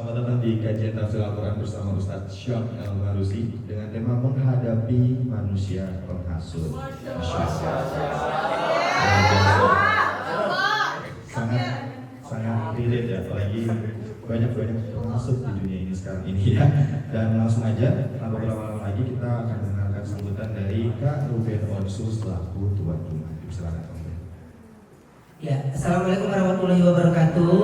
Selamat datang di kajian tafsir Al-Quran bersama Ustaz Syam Al-Marusi dengan tema menghadapi manusia penghasut. Sangat relate ya, apalagi banyak penghasut di dunia ini sekarang ini ya. Dan langsung aja, tanpa berlama-lama lagi kita akan mendengarkan sambutan dari Kak Ruben Onsu selaku tuan rumah. Silakan Kak Ruben. Ya, Assalamualaikum warahmatullahi wabarakatuh.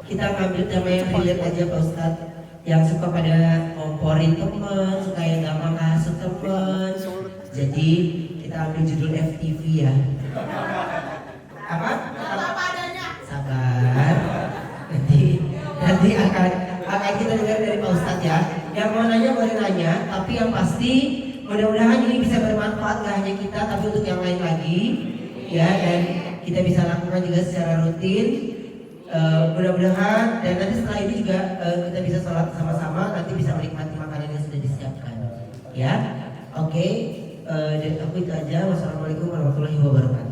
Kita ambil tema yang relate aja Pak Ustadz. Yang suka pada ngomporin teman, suka yang gampang ngasut teman. Jadi kita ambil judul FTV ya. Apa? Sabar. Nanti akan kita dengar dari Pak Ustadz ya. Yang mau nanya boleh nanya, tapi yang pasti mudah-mudahan ini bisa bermanfaat gak hanya kita, tapi untuk yang lain lagi ya, dan kita bisa lakukan juga secara rutin. Mudah-mudahan dan nanti setelah ini juga kita bisa sholat sama-sama, nanti bisa menikmati makanan yang sudah disiapkan ya. Oke, dari aku itu aja. Wassalamualaikum warahmatullahi wabarakatuh.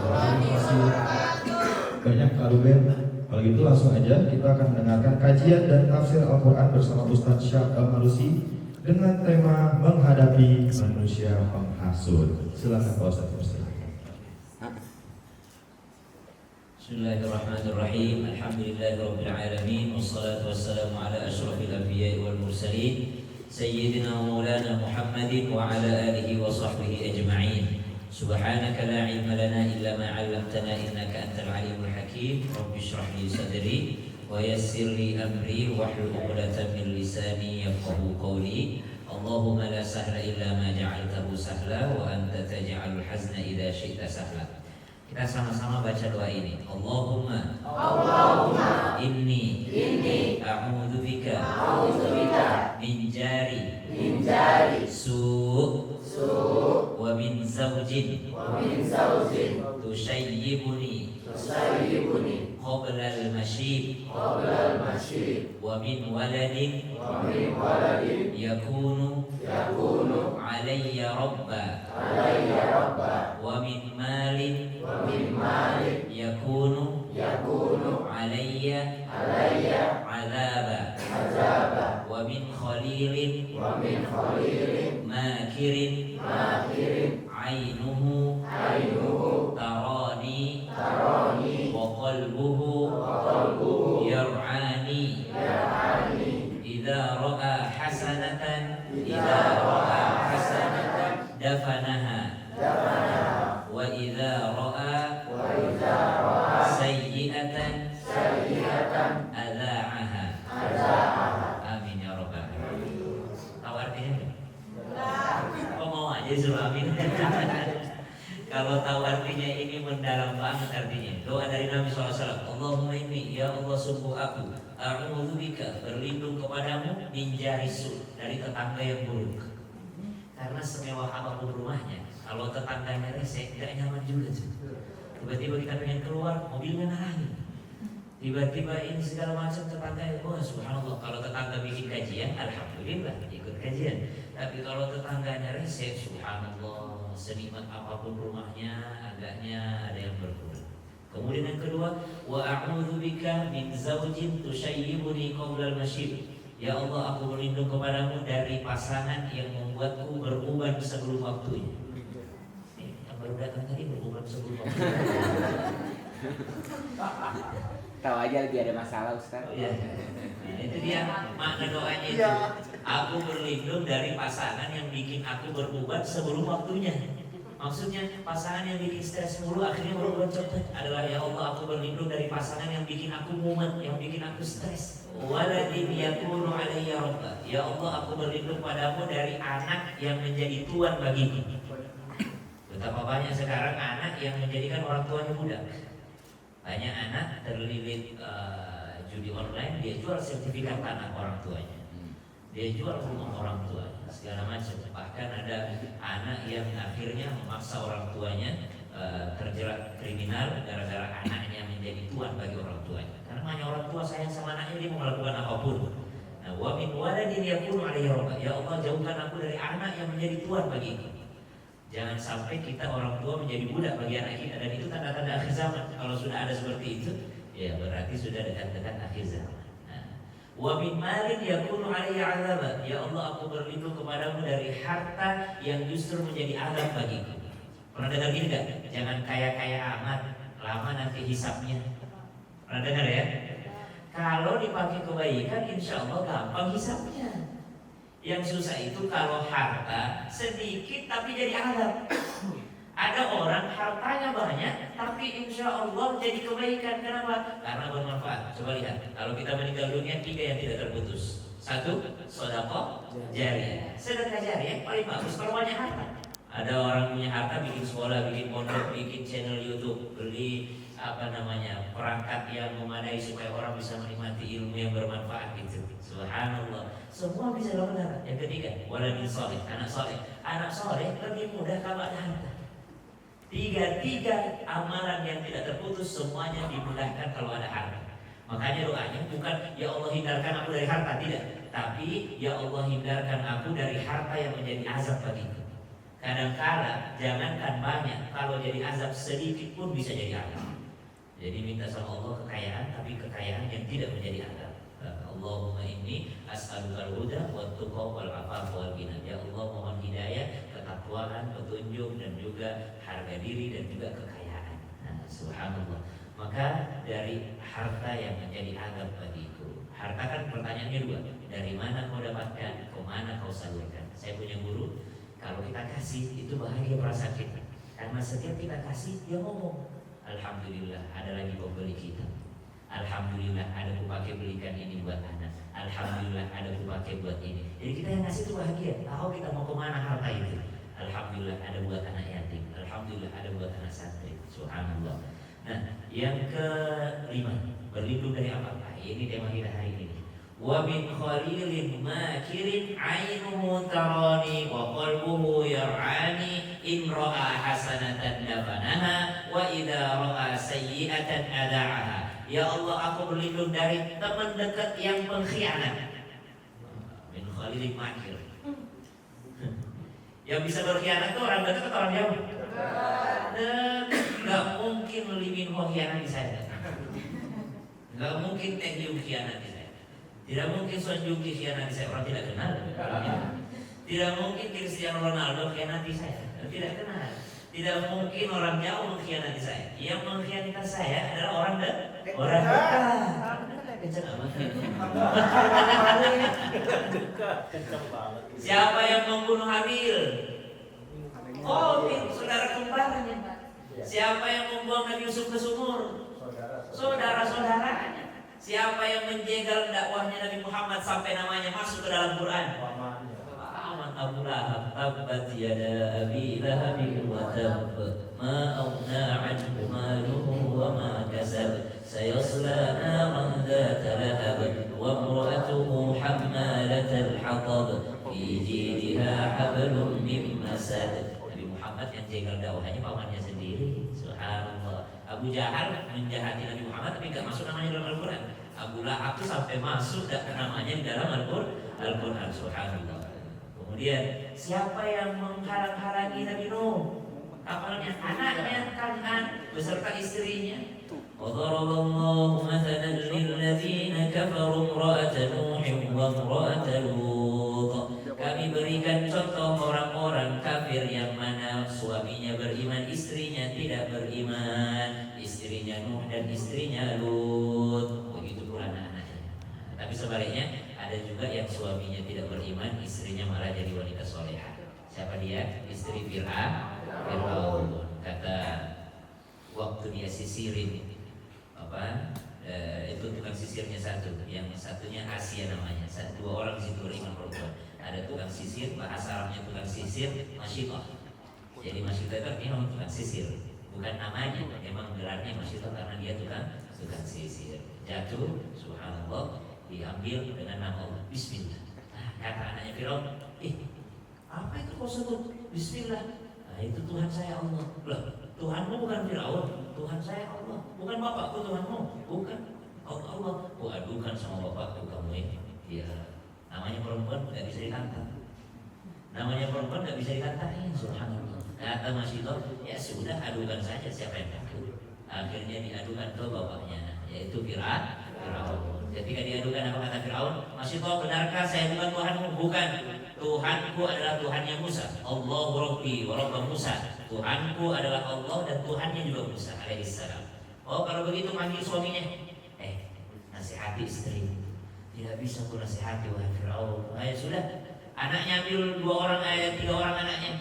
Terima kasih banyak Kak Ruben. Kalau gitu langsung aja kita akan mendengarkan kajian dan tafsir Al-Quran bersama Ustaz Syam Al-Marusi dengan tema menghadapi manusia penghasut. Silakan Pak Ustaz. Bismillahirrahmanirrahim. Alhamdulillahirabbil alamin wassalatu wassalamu ala asyrafil anbiya'i wal mursalin sayyidina wa maulana Muhammadin wa ala alihi wa sahbihi ajma'in. Subhanaka la ilma lana illa ma 'allamtana innaka antal alimul hakim. Rabbi shrah li sadri wa yassir li amri wahlul 'uqdatam min lisani yafqahu qawli. Allahumma la sahla illa ma ja'altahu sahla wa anta taj'alul hazna idza syi'ta sahla. Kita sama-sama baca doa ini. Allahumma inni a'udzubika min jari su wa min zawjin tushayyibuni qabla al-mashib wa min waladin yakunu alayya rabba wa min malin yakunu alayya azaba wa min khalilin makirin ainuhu tarani wa qalbuhu yar'ani idza ra'a hasanatan dafanaha wa idza ra'a sayyi'atan adza'aha. Amin ya rabbal alamin. Tahu artinya enggak? Oh, mau aja suruh amin. Kalau tahu artinya ini mendalam banget artinya. Doa dari Nabi SAW. Allahumma inni, ya Allah sungguh aku a'udzubika, berlindung kepadamu min jarisu, dari tetangga yang buruk. Karena semewah apapun rumahnya, kalau tetangganya rese, tidak nyaman juga tuh. Tiba-tiba kita pengen keluar, mobilnya nalangin. Tiba-tiba ini segala macam tetangga, oh subhanallah. Kalau tetangga bikin kajian, alhamdulillah ikut kajian. Tapi kalau tetangganya rese, subhanallah, senikmat apapun rumahnya, agaknya ada yang berkurang. Kemudian yang kedua, wa a'udzubika min zawjin tushayyibuni qabla al-mashib. Ya Allah, aku berlindung kepadamu dari pasangan yang membuatku beruban sebelum waktunya. Yang baru datang tadi beruban sebelum waktunya. Tahu aja lagi ada masalah Ustaz. Iya. Nah, itu dia makna doanya itu. Aku berlindung dari pasangan yang bikin aku beruban sebelum waktunya. Maksudnya pasangan yang bikin stres mulu akhirnya beruban cepat adalah ya Allah, aku berlindung dari pasangan yang bikin aku mumet, yang bikin aku stres. Waladin yakunu alayya rabba. Ya Allah, aku berlindung padamu dari anak yang menjadi tuan bagiku. Betapa banyak sekarang anak yang menjadikan orang tuanya budak. Banyak anak terlilit judi online, dia jual sertifikat tanah orang tuanya, dia jual rumah orang tuanya, segala macam. Bahkan ada anak yang akhirnya memaksa orang tuanya terjerat kriminal gara-gara anaknya menjadi tuan bagi orang tuanya. Karena hanya orang tua sayang sama anaknya, dia mau melakukan apapun. Nah, wa min waladin yakunu alayhi rabba. Ya Allah, jauhkan aku dari anak yang menjadi tuan bagiku. Jangan sampai kita orang tua menjadi budak bagi anak kita, dan itu tanda-tanda akhir zaman. Kalau sudah ada seperti itu, ya berarti sudah dekat-dekat akhir zaman. Wa min malin yakunu alaihi azab. Ya Allah, aku berlindung kepadamu dari harta yang justru menjadi azab bagiku. Pernah dengar gini enggak? Jangan kaya-kaya amat, lama nanti hisapnya. Pernah dengar ya? Kalau dipakai kebaikan, insya Allah gampang hisapnya. Yang susah itu kalau harta sedikit tapi jadi azab. Ada orang hartanya banyak tapi insya Allah jadi kebaikan. Kenapa? Karena bermanfaat. Coba lihat, kalau kita meninggal dunia 3 yang tidak terputus. 1, sedekah jariah. Sedekah jariah paling bagus kalau banyak harta. Ada orang punya harta bikin sekolah, bikin pondok, bikin channel YouTube, beli perangkat yang memadai supaya orang bisa menikmati ilmu yang bermanfaat gitu. Subhanallah. Semua bisa dilakukan. Yang ketiga, waladin soleh, anak soleh. Anak soleh lebih mudah kalau ada harta. Tiga amalan yang tidak terputus semuanya dimudahkan kalau ada harta. Makanya doanya bukan ya Allah hindarkan aku dari harta, tidak. Tapi ya Allah hindarkan aku dari harta yang menjadi azab bagiku. Kadang-kala jangankan banyak, kalau jadi azab sedikit pun bisa jadi azab. Jadi minta sama Allah kekayaan, tapi kekayaan yang tidak menjadi azab. Allahumma inni as'alukal huda wat tuqa wal afaf wal ghina. Ya Allah, mohon hidayah, ketakwaan, petunjuk, dan juga harga diri dan juga kekayaan. Subhanallah. Maka dari harta yang menjadi azab bagiku. Harta kan pertanyaannya 2. Dari mana kau dapatkan, kemana kau salurkan? Saya punya guru, kalau kita kasih itu bahagia perasaan kita. Karena setiap kita kasih dia ngomong, alhamdulillah ada lagi pembeli kita. Alhamdulillah ada ku pakai belikan ini buat anak. Alhamdulillah ada ku pakai buat ini. Jadi kita yang ngasih itu bahagia. Tahu kita mau kemana harta itu. Alhamdulillah ada buat anak yatim. Alhamdulillah ada buat anak santri. Subhanallah. Nah, yang kelima, berlindung dari apa? Ini tema kita hari ini. Wa min khalilin makirin ainuhu tarani wa qalbuhu yar'ani in ra'a hasanatan dafanaha wa idza ra'a sayyi'atan ada'aha. Ya Allah, aku berlindung dari teman dekat yang pengkhianat. Min khalilin makir. Yang bisa berkhianat itu orang dekat atau orang jauh? Nggak mungkin limin khianat di saya. Nggak mungkin Tenjung khianat di saya. Tidak mungkin Son Joong-ki khianat di saya. Orang tidak kenal. Tidak mungkin Cristiano Ronaldo khianat di saya. Tidak kenal. Tidak mungkin orang jauh mengkhianati saya. Yang mengkhianati saya adalah orang dekat. Siapa yang membunuh Habil? Saudara kembarnya. Siapa yang membuang Nabi Yusuf ke sumur? Saudara-saudaranya. Siapa yang menjegal dakwahnya Nabi Muhammad sampai namanya masuk ke dalam Quran? Abu Lahab, tabbat yada abi lahabin wa tabb, ma aghna anhu maluhu wa ma kasab, sayasla naran dhata lahab, wa imra'atuhu hammalatal hatab, fi jidha hablum min masad. Nabi Muhammad yang jegal dakwahnya pamannya sendiri. Subhanallah. Abu Jahal menjahati Nabi Muhammad tapi tidak masuk namanya dalam Al-Quran. Abu Lahab itu sampai masuk namanya di dalam Al-Quran. Subhanallah. Kemudian siapa yang menghalang-halangi Nabi Nuh? Kapalnya, anaknya Kan'an beserta istrinya. Wadaraballahu mathalan lilladzina kafaru imra'ata Nuhin wa imra'ata Lut. Kami berikan contoh orang-orang kafir yang mana suaminya beriman, istrinya tidak beriman. Istrinya Nuh dan istrinya Lut. Begitu pula anak-anaknya. Tapi sebaliknya ada juga yang suaminya tidak beriman, istrinya malah jadi wanita solehah. Siapa dia? Istri Fir'aun. Kata waktu dia sisirin itu tukang sisirnya satu, yang satunya Asia namanya. Dua orang di situ beriman perempuan. Ada tukang sisir, bahasa Arabnya tukang sisir, masyitah. Jadi masyitah itu artinya tukang sisir, bukan namanya, memang gelarnya masyitah karena dia tukang sisir. Jatuh, subhanallah, diambil dengan nama Allah, Bismillah. Nah, kata anaknya Firaun, apa itu kau sebut Bismillah? Nah, itu Tuhan saya Allah. Loh, Tuhanmu bukan Firaun, Tuhan saya Allah. Bukan bapakku Tuhanmu, bukan. Allah, ku adukan sama bapakku kamu ini. Ya, namanya perempuan nggak bisa ditantang. Namanya perempuan nggak bisa ditantain. Subhanallah. Kata Masito, ya sudah adukan saja siapa yang takut. Akhirnya diadukan ke bapaknya, yaitu Firaun. Ketika diadukan apa kata Firaun? Masito, benarkah saya bukan Tuhanmu? Bukan. Tuhanku adalah Tuhannya Musa. Allahu Rabbi wa Rabba Musa. Tuhanku adalah Allah dan Tuhannya juga Musa alaihissalam. Oh, kalau begitu panggil suaminya. Nasihati istri. Tidak bisa ku nasihati wahai Firaun. Sudah. Anaknya ambil 3 orang anaknya.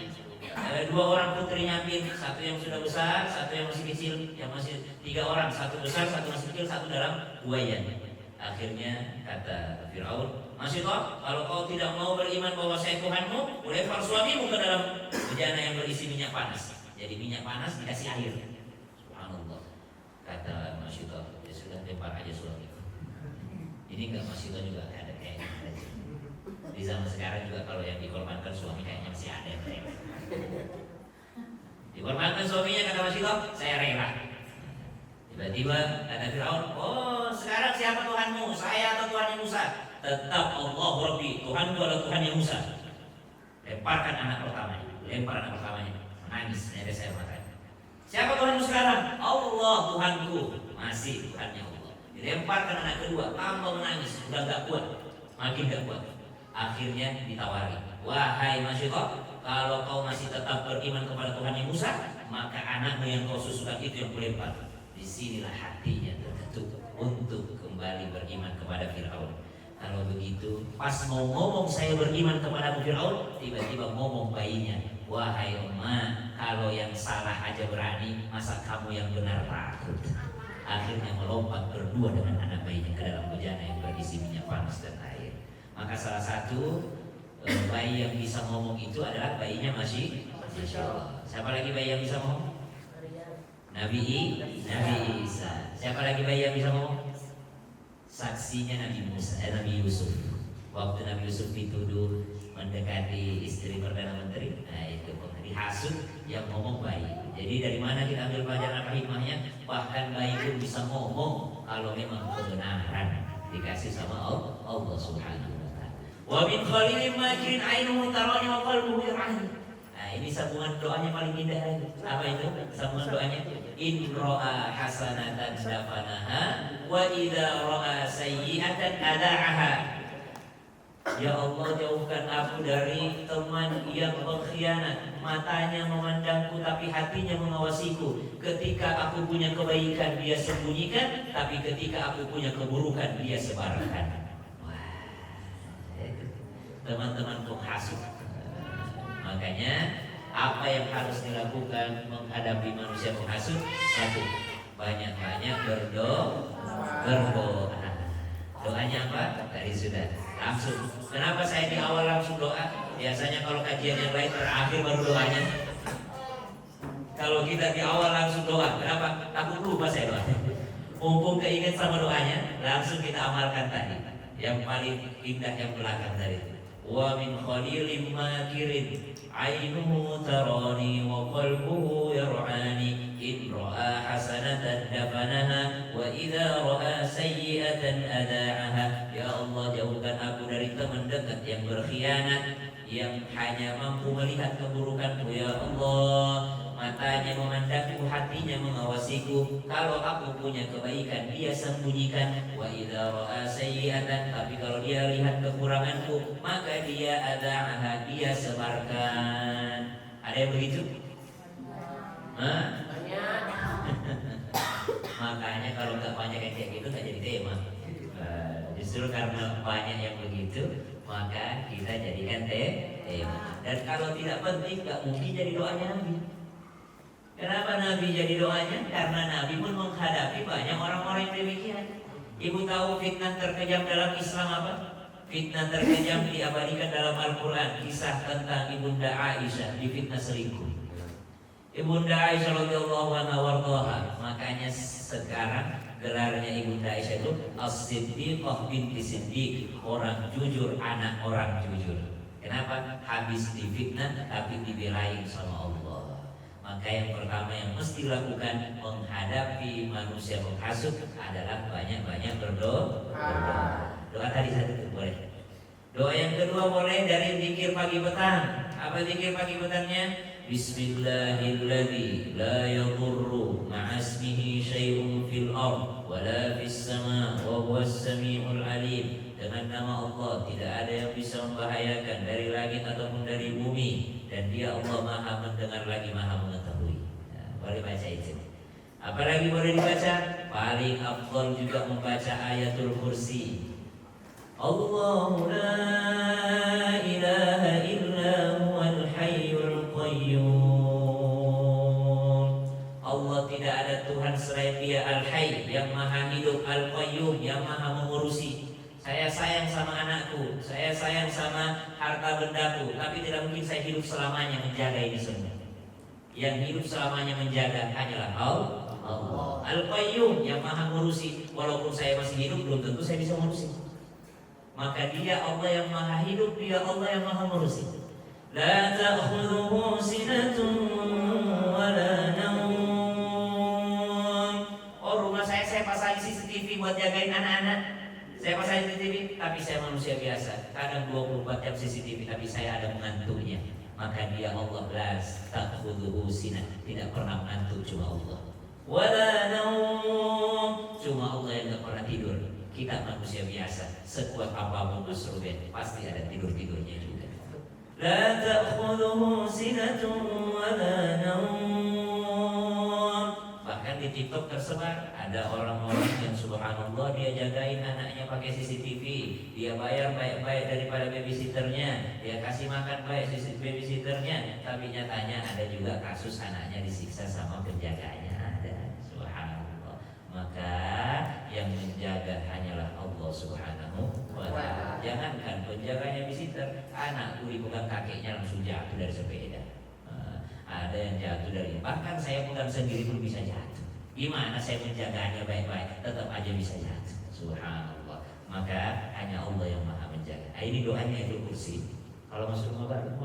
2 orang putrinya ambil, satu yang sudah besar, satu yang masih kecil, yang masih 3 orang, satu besar, satu masih kecil, satu dalam buayan. Akhirnya kata Firaun, Masito, kalau kau tidak mau beriman bahwa saya Tuhanmu, lempar suamimu ke dalam bejana yang berisi minyak panas. Jadi minyak panas dikasih air. Subhanallah. Kata Masito, ya sudah lempar aja suamiku. Ini enggak Masito juga ada kayaknya. Di zaman sekarang juga kalau yang dikorbankan suami kayaknya masih ada yang rela. Dikorbankan suaminya kata Masito, saya rela. Tiba-tiba kata Firaun, oh sekarang siapa Tuhanmu? Saya atau Tuhannya Musa? Tetap Allah Rabbi, Tuhanku adalah Tuhannya Musa. Lemparkan anak pertamanya, lempar anak pertamanya, menangis, netes air matanya. Siapa Tuhanmu sekarang? Allah Tuhanku, masih Tuhannya Allah. Dilemparkan anak kedua, tambah menangis, sudah gak kuat, makin gak kuat. Akhirnya ditawari, wahai Masito, kalau kau masih tetap beriman kepada Tuhannya Musa, maka anakmu yang kau susukan itu yang kulempar. Disinilah hatinya terketuk untuk kembali beriman kepada Firaun. Kalau begitu, pas mau ngomong saya beriman kepada Firaun, tiba-tiba ngomong bayinya, wahai Umma, kalau yang salah aja berani, masa kamu yang benar takut? Akhirnya melompat berdua dengan anak bayinya ke dalam bejana yang berisi minyak panas dan air. Maka salah satu bayi yang bisa ngomong itu adalah bayinya Masya Allah. Siapa lagi bayi yang bisa ngomong? Nabi Isa. Siapa lagi bayi yang bisa ngomong? Saksinya Nabi Yusuf. Waktu Nabi Yusuf dituduh mendekati istri Perdana Menteri, nah itu dihasut yang ngomong bayi. Jadi dari mana kita ambil pelajaran apa hikmahnya? Bahkan bayi pun bisa ngomong kalau memang kebenaran dikasih sama Allah Subhanahu wa taala. Wa min khalilin makirin ainuhu tarani wa qalbuhu yarani. Nah, ini sambungan doanya paling indah. Apa itu? Sambungan doanya, in ra'a hasanatan dafanaha wa idza ra'a sayyi'atan ada'aha. Ya Allah, jauhkan aku dari teman yang berkhianat. Matanya memandangku tapi hatinya mengawasiku. Ketika aku punya kebaikan dia sembunyikan, tapi ketika aku punya keburukan dia sebarkan. Wah, teman-teman penghasut. Makanya apa yang harus dilakukan menghadapi manusia penghasut? 1, banyak-banyak berdoa. Doanya apa? Tadi sudah langsung. Kenapa saya di awal langsung doa? Biasanya kalau kajian yang lain terakhir baru doanya. Kalau kita di awal langsung doa, kenapa? Takut lupa saya doa. Mumpung keinget sama doanya, langsung kita amalkan tadi. Yang paling indah yang belakang tadi. Wa min khalilin makirin ainuhu tarani wa qalbuhu yar'ani in ra'a hasanatan dafanaha wa idza ra'a sayyi'atan ada'aha. Ya Allah, jauhkan aku dari teman dekat yang berkhianat, yang hanya mampu melihat keburukanku. Ya Allah, matanya memandangku, hatinya mengawasiku. Kalau aku punya kebaikan dia sembunyikan. Wa idza ra'a sayyi'atan, tapi kalau dia lihat kekuranganku maka dia ada'aha, dia sebarkan. Ada yang begitu? Makanya kalau nggak banyak yang kayak gitu nggak jadi tema. Justru karena banyak yang begitu, maka kita jadikan tema. Dan kalau tidak penting, nggak mungkin jadi doanya Nabi. Kenapa Nabi jadi doanya? Karena Nabi pun menghadapi banyak orang-orang yang demikian. Ibu tahu fitnah terkejam dalam Islam apa? Fitnah terkejam diabadikan dalam Al-Quran. Kisah tentang Ibunda Aisyah difitnah selingkuh. Ibunda Aisyah radhiyallahu anha warḍaha. Makanya sekarang gelarnya Ibunda Aisyah itu As-Siddiqah binti Siddiq, orang jujur, anak orang jujur. Kenapa? Habis difitnah tapi dibelain sama Allah. Maka yang pertama yang mesti dilakukan menghadapi manusia menghasut adalah banyak-banyak berdoa. Doa tadi satu boleh. Doa yang kedua boleh dari zikir pagi petang. Apa zikir pagi petangnya? Bismillahilladzi la yadurru ma'asmihi syai'un fil ard wala fis sama wa huwas samiul alim. Dengan nama Allah tidak ada yang bisa membahayakan dari langit ataupun dari bumi, dan Dia Allah Maha mendengar lagi Maha mengetahui. Nah, boleh baca itu. Apalagi boleh dibaca? Paling afdal juga membaca ayatul kursi. Allahu la ilaha illa huwal hayyul qayyum. Allah tidak ada Tuhan selain Dia Al-Hayy, yang Maha hidup, Al-Qayyum, yang Maha mengurusi. Saya sayang sama anakku, saya sayang sama harta bendaku, tapi tidak mungkin saya hidup selamanya menjaga ini semua. Yang hidup selamanya menjaga hanyalah Allah. Al-Qayyum, yang Maha mengurusi. Walaupun saya masih hidup, belum tentu saya bisa mengurusi. Maka Dia Allah yang Maha hidup, Dia Allah yang Maha mengurusi. La ta'khudhuhu sinatun wa la nawm. Oh, rumah saya pasang CCTV buat jagain anak-anak. Saya pasang CCTV, tapi saya manusia biasa. Kadang 24 jam CCTV, tapi saya ada mengantuknya. Maka Dia Allah la ta'khudhuhu sinah, tidak pernah mengantuk, cuma Allah. Wa la nawm, cuma Allah yang tidak pernah tidur. Kita manusia biasa, sekuat apapun Mas Ruben, pasti ada tidur-tidurnya juga. La ta'khudhuhu sinatun wa la nawm. Bahkan di TikTok tersebar ada orang-orang yang subhanallah dia jagain anaknya pakai CCTV, dia bayar baik-baik daripada babysitternya, dia kasih makan baik babysitternya, tapi nyatanya ada juga kasus anaknya disiksa sama penjaganya. Ada, subhanallah. Maka yang menjaga hanyalah Allah Subhanahu wa ta'ala. Jangankan penjaganya babysitter, anak dipegang kakeknya langsung jatuh dari sepeda. Ada yang jatuh dari, bahkan saya pegang sendiri pun bisa jatuh. Gimana saya menjaganya baik-baik, tetap aja bisa jatuh. Subhanallah. Maka hanya Allah yang Maha menjaga. Ini doanya itu kursi. Kalau masuk rumah baru,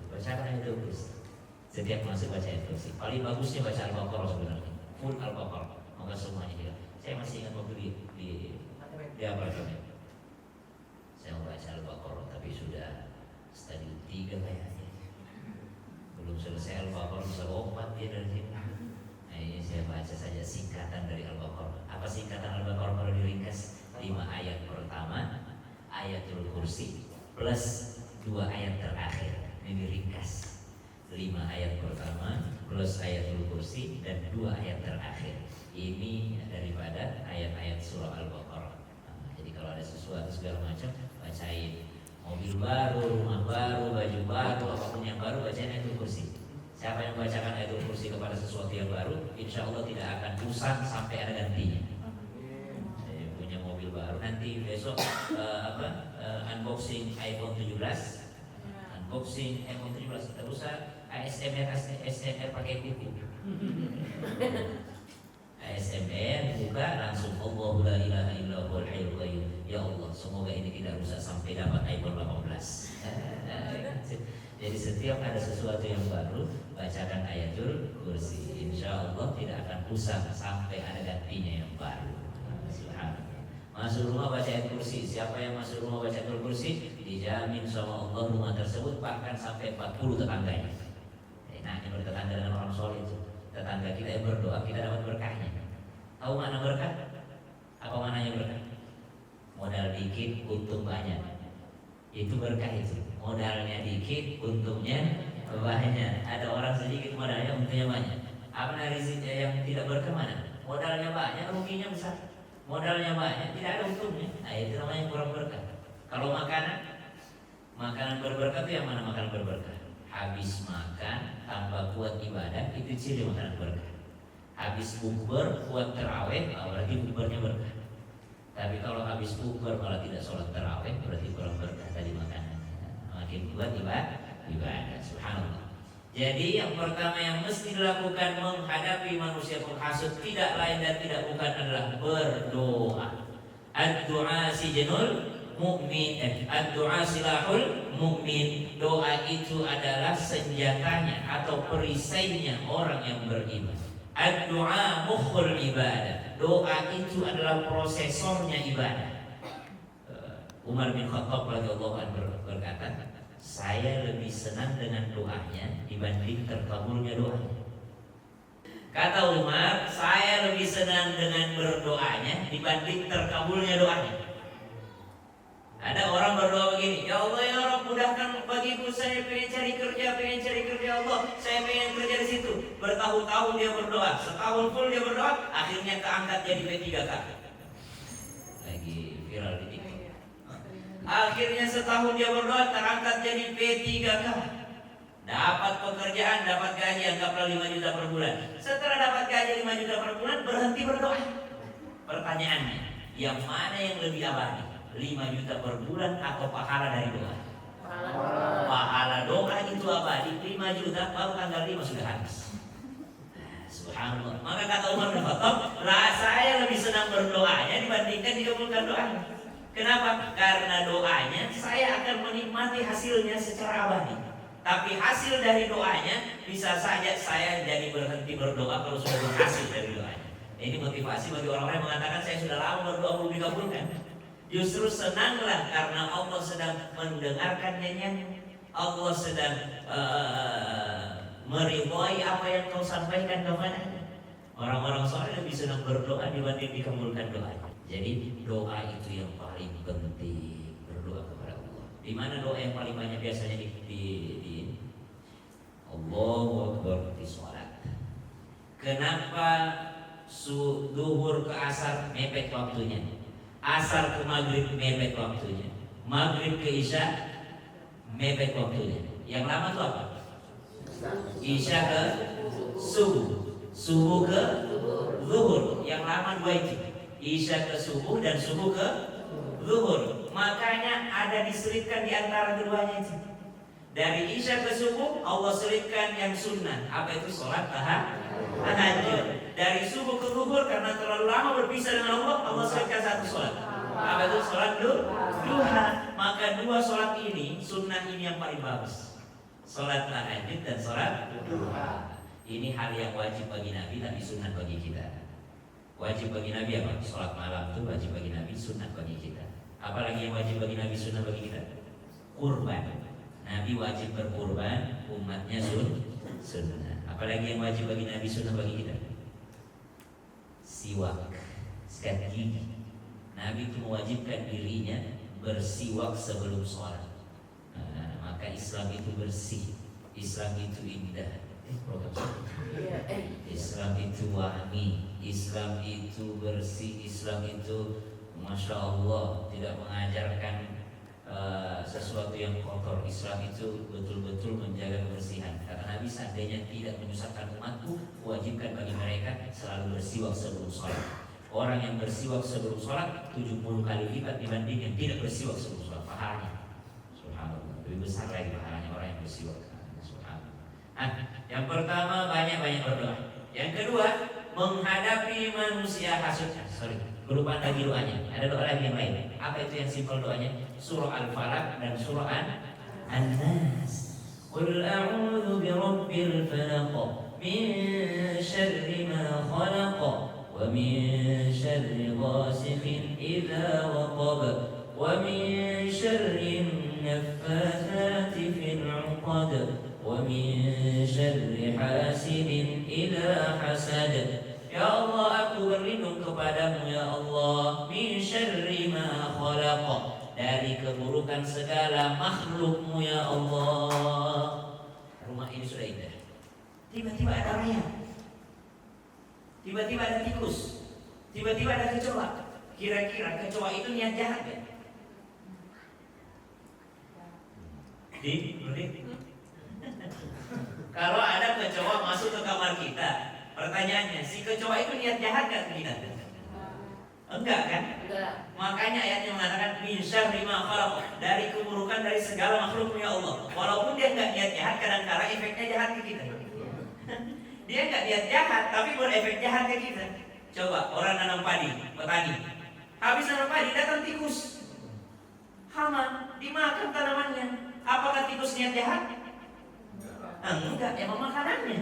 bacakan itu kursi. Setiap masuk baca itu kursi. Paling bagusnya baca Al-Baqarah sebenarnya. Full Al-Baqarah, maka semuanya juga. Saya masih ingat waktu di apartemen. Saya membaca Al-Baqarah, tapi sudah stadium 3 kayaknya. Belum selesai Al-Baqarah, bisa lompat dia dari sini. Nah, ini saya baca saja singkatan dari Al-Baqarah. Apa singkatan Al-Baqarah kalau diringkas? 5 ayat pertama, ayatul kursi plus 2 ayat terakhir. Ini diringkas. 5 ayat pertama plus ayatul kursi dan 2 ayat terakhir. Ini daripada ayat-ayat surah Al-Baqarah. Nah, jadi kalau ada sesuatu segala macam, bacain. Mobil baru, rumah baru, baju baru, apapun yang baru, bacain ayatul kursi. Siapa yang membacakan ayatul kursi kepada sesuatu yang baru, insya Allah tidak akan usang sampai ada gantinya. Saya punya mobil baru, nanti besok unboxing iPhone 17. Unboxing iPhone 17, kita usah ASMR pakai kuku. ASMR buka langsung Allahu la ilaha illa huwal hayyul qayyum. Ya Allah, semoga ini tidak rusak sampai dapat iPhone 18. Jadi setiap ada sesuatu yang baru, bacakan ayatul kursi. Insya Allah tidak akan usang sampai ada gantinya yang baru. Subhanallah. Masuk rumah baca ayatul kursi. Siapa yang masuk rumah baca ayatul kursi, dijamin sama Allah rumah tersebut bahkan sampai 40 tetangganya. Enaknya bertetangga dengan orang soleh itu. Tetangga kita yang berdoa, kita dapat berkahnya. Tahu makna berkah? Apa maknanya berkah? Modal dikit, untung banyak. Itu berkah itu. Modalnya dikit, untungnya banyak. Ada orang sedikit modalnya, untungnya banyak. Apa rizkinya yang tidak berkah mana? Modalnya banyak, ruginya besar. Modalnya banyak, tidak ada untungnya. Nah, itu namanya kurang berkah. Kalau makanan berberkah itu yang mana makanan berberkah? Habis makan tanpa kuat ibadah, itu ciri makanan berkah. Habis bukber kuat terawih, berarti bukbernya berkah. Tapi kalau habis bukber malah tidak sholat terawih, berarti kurang berkah tadi makanan. Makin kuat ibadah. Subhanallah. Jadi yang pertama yang mesti dilakukan menghadapi manusia penghasut tidak lain dan tidak bukan adalah berdoa. Ad-du'a sijnul mu'min, ad-du'a silahul mu'min. Doa itu adalah senjatanya atau perisainya orang yang beriman. Ad-du'a mukhul ibadah. Doa itu adalah prosesornya ibadah. Umar bin Khattab radhiyallahu anhu berkata, saya lebih senang dengan doanya dibanding terkabulnya doanya. Kata Umar, saya lebih senang dengan berdoanya dibanding terkabulnya doanya. Ada orang berdoa begini, ya Allah ya Rabb, mudahkan bagiku, saya pengen cari kerja Allah, saya pengen kerja di situ. Bertahun-tahun dia berdoa, setahun full dia berdoa, akhirnya keangkat jadi P3K. Lagi viral di TikTok. Akhirnya setahun dia berdoa, terangkat jadi P3K. Dapat pekerjaan, dapat gaji, anggaplah 5 juta per bulan. Setelah dapat gaji 5 juta per bulan, berhenti berdoa. Pertanyaannya, yang mana yang lebih abadi? 5 juta per bulan atau pahala dari doa? Pahala doa itu abadi. 5 juta baru tanggal 5 sudah habis. Subhanallah. Maka kata Umar bin Khattab, saya lebih senang berdoanya dibandingkan dikabulkan doanya. Kenapa? Karena doanya saya akan menikmati hasilnya secara abadi. Tapi hasil dari doanya bisa saja saya jadi berhenti berdoa kalau sudah berhasil dari doanya. Ini motivasi bagi orang-orang yang mengatakan saya sudah lama berdoa belum dikabulkan. Justru senanglah karena Allah sedang mendengarkan nyanyian, Allah sedang meridhai apa yang kau sampaikan kepadanya. Orang-orang soleh lebih senang berdoa dibanding dikabulkan doanya. Jadi doa itu yang paling penting, berdoa kepada Allah. Di mana doa yang paling banyak biasanya di Allahu Akbar di sholat. Kenapa zuhur ke asar mepet waktunya? Asar ke maghrib mepet waktunya, maghrib ke isya mepet waktunya. Yang lama itu apa? Isya ke subuh, subuh ke zuhur. Yang lama 2 itu, isya ke subuh dan subuh ke zuhur. Makanya ada diselipkan di antara keduanya itu. Dari isya ke subuh Allah selipkan yang sunnah. Apa itu? Sholat tahajud. Dari subuh ke zuhur karena terlalu lama berpisah dengan Allah, Allah selipkan 1 sholat. Apa itu? Sholat duha. Maka 2 sholat ini, sunnah ini yang paling bagus. Sholat tahajud dan sholat duha. Ini hal yang wajib bagi Nabi tapi sunnah bagi kita. Wajib bagi Nabi apa? Sholat malam itu wajib bagi Nabi, sunnah bagi kita. Apalagi yang wajib bagi Nabi, sunnah bagi kita? Kurban. Nabi wajib berkurban, umatnya sunnah. Apalagi yang wajib bagi Nabi, sunnah bagi kita? Siwak, sikat gigi. Nabi itu mewajibkan dirinya bersiwak sebelum sholat. Maka Islam itu bersih, Islam itu indah, Islam itu wahmi, Islam itu bersih, Islam itu Masya Allah tidak mengajarkan sesuatu yang kotor. Islam itu betul-betul menjaga kebersihan. Kata Nabi, seandainya tidak menyusahkan umatku, wajibkan bagi mereka selalu bersiwak sebelum sholat. Orang yang bersiwak sebelum sholat 70 kali lipat dibanding yang tidak bersiwak sebelum sholat pahalanya. Subhanallah, lebih besar lagi pahalanya orang yang bersiwak. Subhanallah. Yang pertama banyak-banyak berdoa. Yang kedua, menghadapi manusia hasud. Kelupaan lagi doanya. Ada doa lagi yang lain. Apa itu yang simpel doanya? Surah Al-Falaq dan surah An-Nas. Qul a'udzu birabbil falaq min syarri ma khalaq wa min syarri ghasiqin idza waqab wa min syarri naffatsati fil 'uqad wa min syarri hasidin idza hasad. Ya Allah, aku berlindung kepadamu ya Allah, min syarri ma khalaq, dari keburukan segala makhlukmu ya Allah. Rumah ini sudah indah. Tiba-tiba ada rayap, tiba-tiba ada tikus, tiba-tiba ada kecoa. Kira-kira kecoa itu niat jahat ya? Kalau ada kecoa masuk ke kamar kita, pertanyaannya, si kecoa itu niat jahat gak ke kita? Enggak kan? Enggak. Makanya ayatnya mengatakan min syarri ma khalaq, dari keburukan dari segala makhluk ya Allah. Walaupun dia enggak niat jahat, kadang-kadang efeknya jahat ke kita. Dia enggak niat jahat, tapi berefek jahat ke kita. Coba orang nanam padi, petani. Habis nanam padi datang tikus. Hama, dimakan tanamannya. Apakah tikus niat jahat? Enggak, emang makanannya.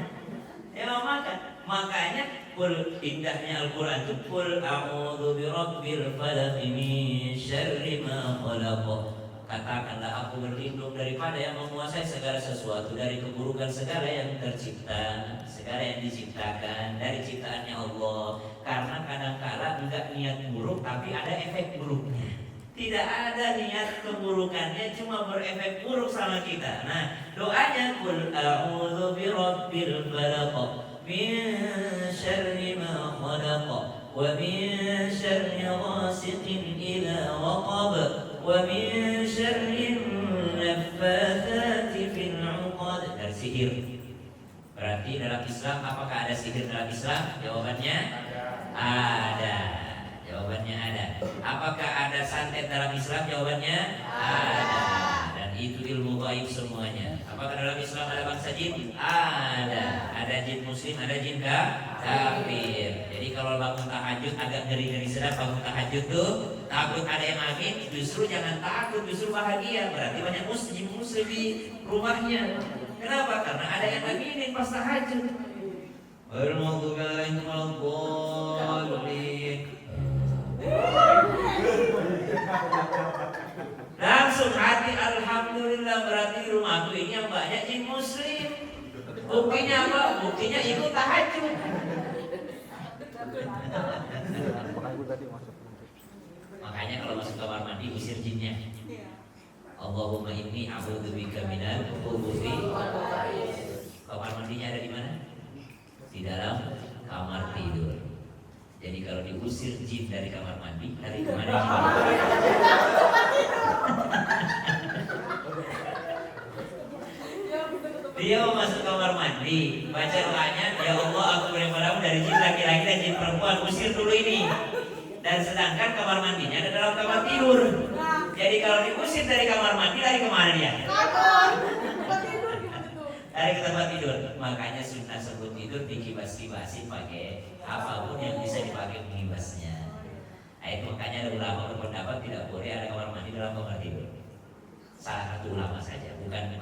Emang makan. Makanya indahnya Al-Quran itu qul a'udzu birabbil falaq min syarri ma khalaq. Katakanlah aku berlindung daripada yang menguasai segala sesuatu, dari keburukan segala yang tercipta, segala yang diciptakan dari ciptaannya Allah. Karena kadang-kala enggak niat buruk tapi ada efek buruknya. Tidak ada niat keburukannya, cuma berefek buruk sama kita. Nah, doanya qul a'udzu birabbil falaq min syarri ma khalaq wa min syarri ghasiqin idza waqab wa min syarri naffatsati fil 'uqad. Dari sihir. Berarti dalam Islam, apakah ada sihir dalam Islam? Jawabannya ada. Jawabannya ada. Apakah ada santet dalam Islam? Jawabannya ada. Dan itu ilmu gaib semuanya. Apakah dalam Islam ada bangsa jin? Ada. Ada jin muslim, ada jin kafir. Jadi kalau bangun tahajud agak ngeri-ngeri sedap bangun tahajud tuh, takut ada yang amin, justru jangan takut, justru bahagia. Berarti banyak muslim di rumahnya. Kenapa? Karena ada yang aminin pas tahajud. Al-maghdubi alaihim waladdallin. Langsung hati alhamdulillah, berarti di rumahku ini yang banyak jin muslim. Buktinya apa? Buktinya ikut tahajud. Makanya kalau masuk kamar mandi usir jinnya. Allahumma inni a'udzubika minal khubuthi. Kamar mandinya ada di mana? Di dalam kamar tidur. Jadi kalau diusir jin dari kamar mandi, dari kemana jin? Dia mau masuk kamar mandi, baca doanya, ya Allah aku berlindung padamu dari jin laki-laki dan jin perempuan, usir dulu ini. Dan sedangkan kamar mandinya ada dalam kamar tidur. Jadi kalau diusir dari kamar mandi, lari kemana dia? Dari ke tempat tidur. Makanya sunnah sebelum tidur dikibas-kibasin pakai apapun yang bisa dipakai pengibasnya. Itu makanya ada ulama berpendapat tidak boleh ada kamar mandi dalam kamar tidur. Salah satu ulama saja, bukan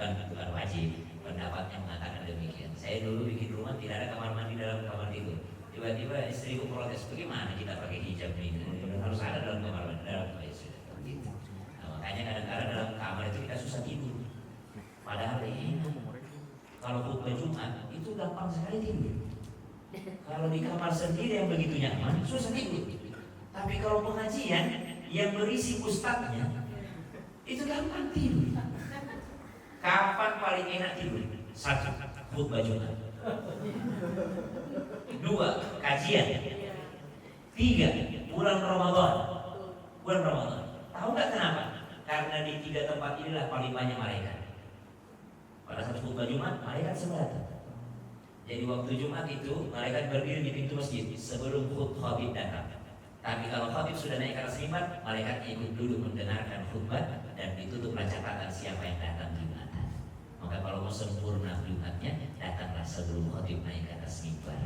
wajib. Pendapatnya mengatakan demikian. Saya dulu bikin rumah tidak ada kamar mandi dalam kamar tidur. Tiba-tiba istriku protes, bagaimana kita pakai hijab ini? Harus ada dalam kamar mandi, dalam kamar tidur. Nah, makanya kadang-kadang dalam kamar itu kita susah tidur. Padahal ini kalau khutbah Jumat itu gampang sekali tidur. Kalau di kamar sendiri yang begitu nyaman, susah tidur. Tapi kalau pengajian yang berisi ustadznya, itu gampang tidur. Kapan paling enak tidur? 1. Khutbah Jumat. 2. Kajian. 3. Bulan Ramadan. Bulan Ramadan. Tahu nggak kenapa? Karena di 3 tempat inilah paling banyak malaikat. Pada saat khutbah Jumat, malaikat semua datang. Jadi waktu Jumat itu malaikat berdiri di pintu masjid sebelum khatib datang. Tapi kalau khatib sudah naik ke atas mimbar, malaikat ikut dulu mendengarkan khutbah dan ditutuplah catatan siapa yang datang Jumatan. Maka kalau mau sempurna Jumatnya, datanglah sebelum khatib naik ke atas mimbar.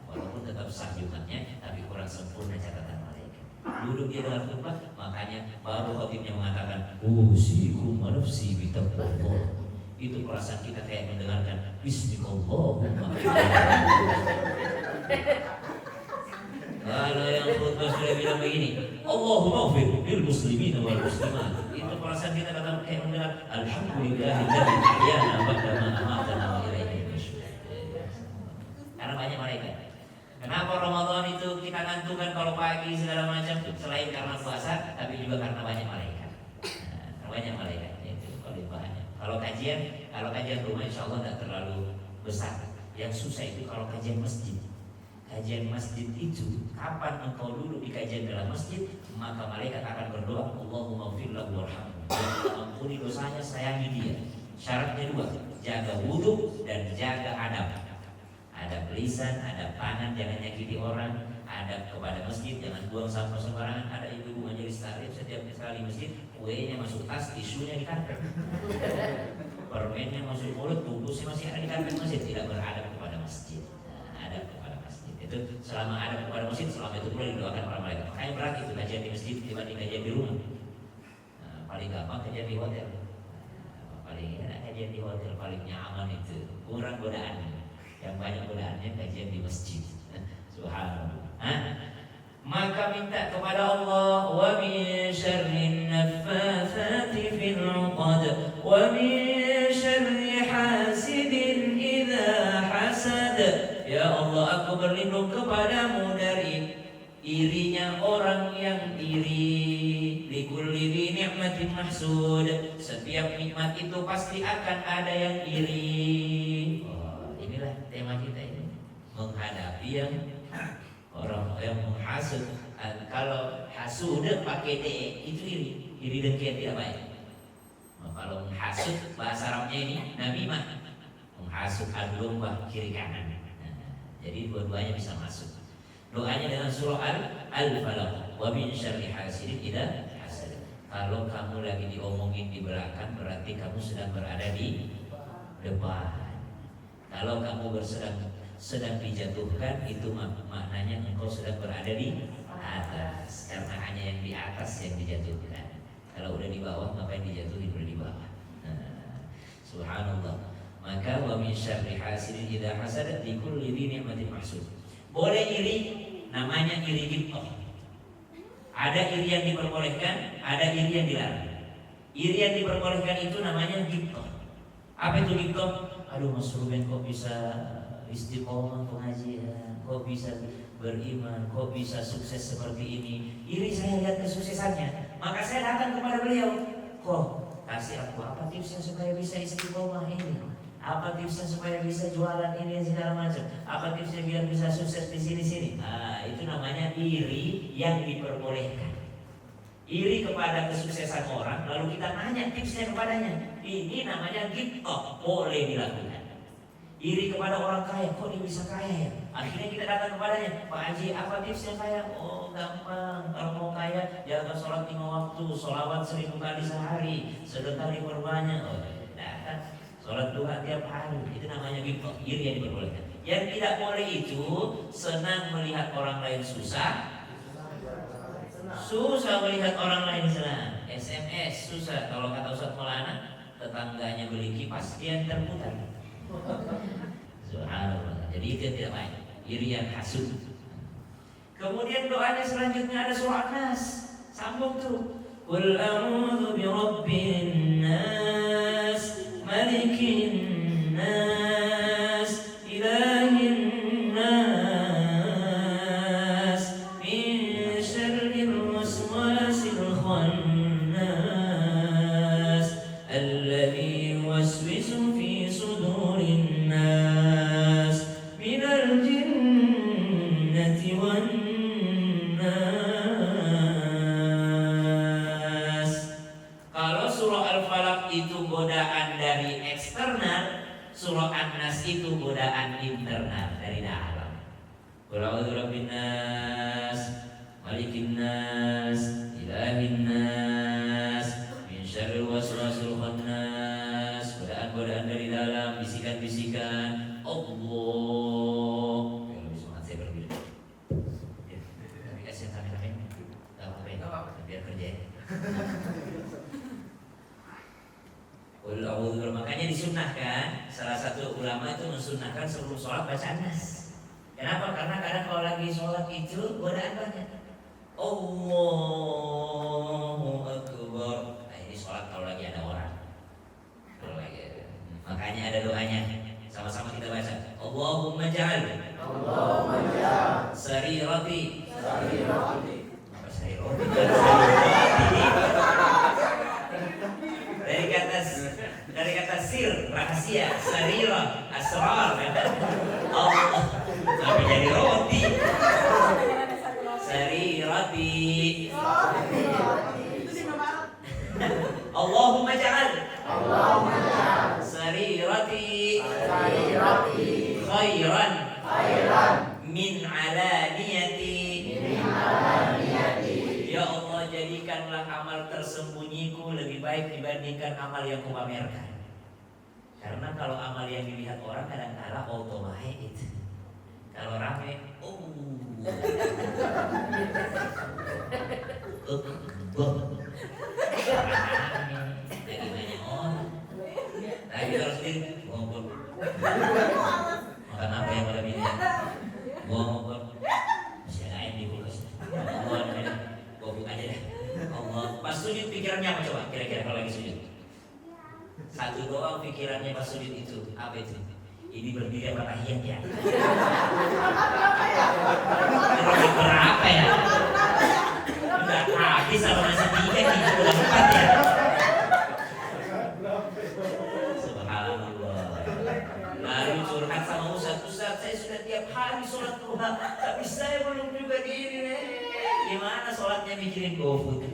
Walaupun tetap sah Jumatnya, tapi kurang sempurna catatan malaikat. Duduk dia dalam khutbah, makanya baru khatibnya mengatakan, usikum wa nafsi bitaqwallah. Itu perasaan kita kayak mendengarkan Bismillahirrahmanirrahim. Kalau yang khutbah sudah bilang begini, Allahumma ighfir lil muslimin wal muslimat, itu perasaan kita kayak mendengar Alhamdulillahilladzi ahyana ba'da ma amatana wa ilaihi nusyur. Karena banyak malaikat. Kenapa Ramadan itu kita ngantukan kalau pagi segala macam? Selain karena puasa, tapi juga karena banyak malaikat. Banyak malaikat itu paling banyak. Kalau kajian rumah insya Allah tidak terlalu besar. Yang susah itu kalau kajian masjid. Kajian masjid itu kapan engkau duduk di kajian dalam masjid, maka malaikat akan berdoa, Allahumma ighfir lahu warhamhu. Ampuni dosanya, sayangi dia. Syaratnya 2, jaga wudhu dan jaga adab. Adab lisan, adab tangan, jangan nyakiti orang. Adab kepada masjid, jangan buang sampah sembarangan. Ada ibu-ibu majelis taklim setiap kali masjid, kuenya masuk tas, tisunya di karpet, permennya masuk mulut, bungkusnya masih ada di karpet masjid. Tidak beradab kepada masjid. Adab kepada masjid itu selama adab kepada masjid, selama itu boleh didoakan para malaikat. Makanya berat itu kajian di masjid dibanding kajian di rumah. Paling gampang kajian di hotel. Paling enak kajian di hotel, paling nyaman itu, kurang godaannya. Yang banyak godaannya kajian di masjid. Subhanallah. Maka minta kepada Allah, wa min syarrin naffatsati Aku berlindung kepadamu dari irinya orang yang iri. Likulli dzi ni'matin mahsud. Setiap nikmat itu pasti akan ada yang iri. Oh, inilah tema kita ini, menghadapi yang orang yang menghasut. Kalau hasud pakai D itu iri dengki tidak baik. Nah, kalau menghasut bahasa Arabnya ini namimah, menghasut adu domba kiri kanan. Jadi dua-duanya bisa masuk. Doanya dengan surah Al-Falaq, wa min syarri hasidin idza hasad. Kalau kamu lagi diomongin di belakang, berarti kamu sedang berada di depan. Kalau kamu sedang dijatuhkan, itu maknanya engkau sedang berada di atas. Karena hanya yang di atas yang dijatuhkan. Kalau udah di bawah, ngapain dijatuhin udah di bawah? Subhanallah. Maka wa min syarri hasidin idza hasad likulli dzi ni'matin mahsud. Boleh iri, namanya iri ghibthah. Ada iri yang diperbolehkan, ada iri yang dilarang. Iri yang diperbolehkan itu namanya ghibthah. Apa itu ghibthah? Aduh, Mas Ruben kok bisa istiqomah pengajian, kok bisa beriman, kok bisa sukses seperti ini. Iri saya lihat kesuksesannya, maka saya datang kepada beliau. Kok kasih aku apa tipsnya supaya bisa istiqomah ini? Apa tipsnya supaya bisa jualan ini segala macam? Apa tipsnya biar bisa sukses di sini-sini? Nah, itu namanya iri yang diperbolehkan. Iri kepada kesuksesan orang, lalu kita nanya tipsnya kepadanya. Ini namanya ghibthah, boleh dilakukan. Iri kepada orang kaya, kok dia bisa kaya ya? Akhirnya kita datang kepadanya, Pak Haji, apa tipsnya kaya? Oh, gampang. Kalau mau kaya, jaga sholat 5 waktu, sholawat 1000 kali sehari, sedekah diperbanyak. Oh, datang. Sholat duha tiap hari, itu namanya ghibthah, iri yang diperbolehkan. Yang tidak boleh itu senang melihat orang lain susah melihat orang lain senang. SMS susah, kalau kata Ustaz Maulana, tetangganya beli kipas, dia yang terputar. Subhanallah. Jadi itu tidak baik, iri yang hasud. Kemudian doanya selanjutnya ada surah An-Nas, sambung tuh. Qul a'udzu birabbin nas, malikin nas, ilahin nas, min syarril waswasil khannas, alladzi yuwaswisu fi sudurin nas, minal jinnati wan nas. Kalau surah Al-Falaq itu godaan dari eksternal, surah An-Nas itu godaan internal dari dalam. Qul a'udzu birabbin nas, malikin nas, ilahin nas, min syarril waswasil khannas. Godaan-godaan dari dalam, bisikan-bisikan Allah. Ya, lebih semangat saya berdiri. Ya, tapi kasih kami-kami. Enggak apa-apa, biar kerja ya. Makanya disunahkan, salah satu ulama itu mensunahkan sebelum sholat baca An-Nas. Kenapa? Karena kadang kalau lagi sholat itu godaan banyak. Allahu Akbar. Nah, ini sholat kalau lagi ada orang. Kalau lagi ada. Makanya ada doanya. Sama-sama kita baca. Allahumma ja'al sarirati. Apa sarirati? Dari kata sir, rahasia, sarira, asrar, Allah, sampai jadi roti. Sarirati. Allahumma ja'al sarirati khairan min alaniyati. Ya Allah, jadikanlah amal tersembunyiku lebih baik dibandingkan amal yang kupamerkan. Karena kalau amal yang dilihat orang kadang-kadang otomatis. Kalau rame, lagi banyak orang. Tapi harus ngobrol. Makan apa yang pada minta? Gua ngobrol. Masih ada ayam di kulkas. Gua buka aja deh. Allah. Pas sujud pikirannya apa coba? Kira-kira kalau lagi sujud. Satu doang pikirannya pas sujud itu. Apa itu? Ini berdiri apa tahiyat ya? Berapa ya? Enggak habis sama nasi 3 nih, udah 4 ya. Subhanallah. Lalu curhat sama Ustaz, saya sudah tiap hari sholat duha, tapi saya belum juga diri. Gimana sholatnya mikirin GoFood?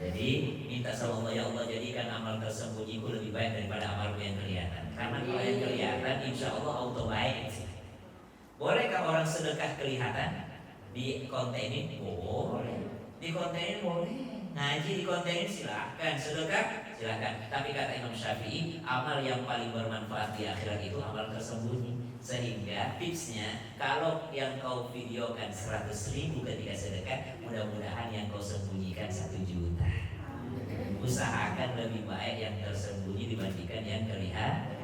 Jadi minta sama Allah, ya Allah jadikan amal tersembunyiku lebih baik daripada amalku yang kelihatan. Karena kalau yang kelihatan insya Allah auto baik. Bolehkah orang sedekah kelihatan? Di kontenin boleh. Di kontenin boleh. Ngaji di kontenin silahkan. Sedekah silahkan. Tapi kata Imam Syafi'i, amal yang paling bermanfaat di akhirat itu amal tersembunyi. Sehingga tipsnya, kalau yang kau videokan 100.000 ketika sedekah, mudah-mudahan yang kau sembunyikan 1 juta. Usahakan lebih baik yang tersembunyi dibandingkan yang kelihatan.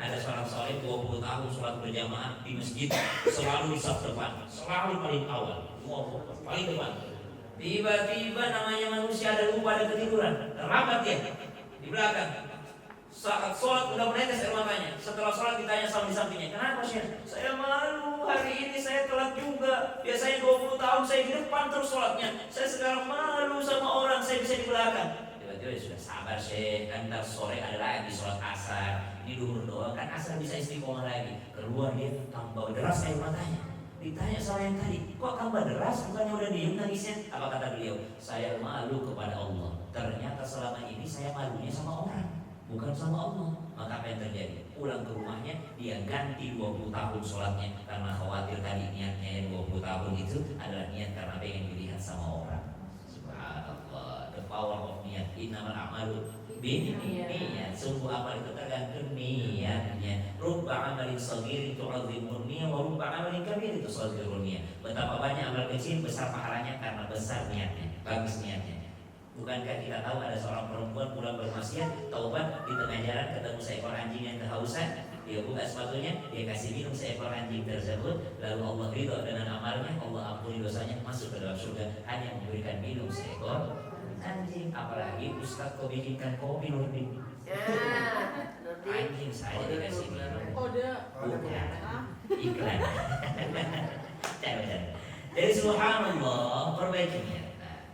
Ada seorang soleh 20 tahun sholat berjamaah di masjid, selalu di saf depan, selalu paling awal, paling depan. Tiba-tiba namanya manusia ada lupa, ada ketiduran, terlambat dia di belakang. Saat sholat udah menetes air matanya. Setelah sholat ditanya sama di sampingnya, kenapa Syekh? Saya malu, hari ini saya telat juga. Biasanya 20 tahun saya di depan terus sholatnya. Saya sekarang malu sama orang, saya bisa di belakang. Tiba-tiba sudah sabar Syekh, kan ntar sore ada lagi sholat asar. Ini duhur doang, kan asar bisa istiqomah lagi. Keluar dia tambah deras air matanya. Ditanya sama yang tadi, kok tambah deras? Bukannya udah diem nangisnya? Apa kata beliau? Saya malu kepada Allah. Ternyata selama ini saya malunya sama orang, bukan sama Allah. Maka apa yang terjadi? Pulang ke rumahnya, dia ganti 20 tahun sholatnya. Karena khawatir tadi niatnya yang 20 tahun itu adalah niat karena pengen dilihat sama orang. Subhanallah, the power of niat. Innamal a'malu binniyat. Sungguh amal itu tergantung niatnya. Rubba amalin shaghir tu'azzimun niyyah wa rubba amalin kabir tusaghirun niyyah. Betapa banyak amal kecil besar pahalanya karena besar niatnya, bagus niatnya. Bukankah kita tahu ada seorang perempuan pulang bermaksiat, taubat, di tengah jalan ketemu seekor anjing yang kehausan, dia buka sepatunya, dia kasih minum seekor anjing tersebut, lalu Allah ridho dengan amalnya, Allah ampuni dosanya, masuk ke dalam surga hanya memberikan minum seekor anjing. Apalagi Ustaz kau bikinkan kopi lebih anjing saya dikasih minum, bukan iklan. Jadi subhanallah, perbaiki niat.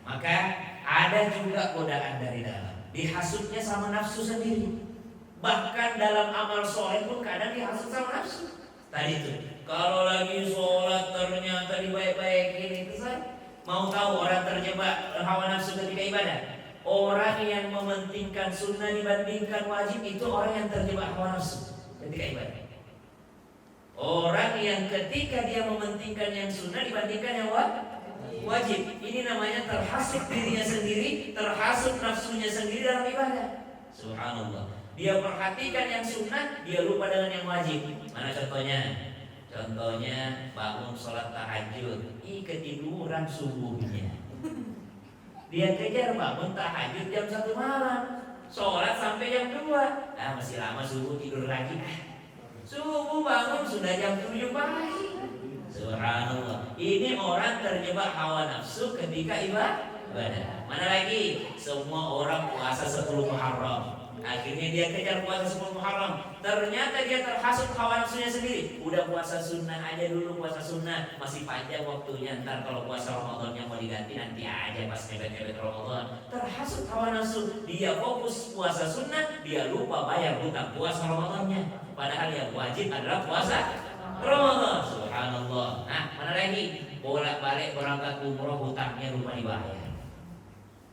Maka ada juga godaan dari dalam, dihasutnya sama nafsu sendiri. Bahkan dalam amal soleh pun kadang dihasut sama nafsu. Tadi itu, kalau lagi sholat ternyata dibaik-baikin itu saya mau tahu orang terjebak hawa nafsu ketika ibadah. Orang yang mementingkan sunnah dibandingkan wajib itu orang yang terjebak hawa nafsu ketika ibadah. Orang yang ketika dia mementingkan yang sunnah dibandingkan yang wajib, ini namanya terhasut dirinya sendiri, terhasut nafsunya sendiri dalam ibadah. Subhanallah. Dia perhatikan yang sunnah, dia lupa dengan yang wajib. Mana contohnya? Contohnya bangun sholat tahajud, ketiduran subuhnya. Dia kejar bangun tahajud jam 1 malam, sholat sampai jam 2. Masih lama subuh, tidur lagi. Subuh bangun sudah jam 7 pagi. Subhanallah. Ini orang terjebak hawa nafsu ketika ibadah. Mana lagi? Semua orang puasa 10 Muharram. Akhirnya dia kejar puasa 10 Muharram. Ternyata dia terhasut hawa nafsunya sendiri. Udah puasa sunnah aja dulu, puasa sunnah masih panjang waktunya. Ntar kalau puasa Ramadan yang mau diganti nanti aja pas mepet-mepet Ramadan. Terhasut hawa nafsu. Dia fokus puasa sunnah, dia lupa bayar hutang puasa Ramadannya. Padahal yang wajib adalah puasa Ramadan. Subhanallah. Nah, mana lagi? Bolak-balik berangkat umroh, hutangnya lupa dibayar.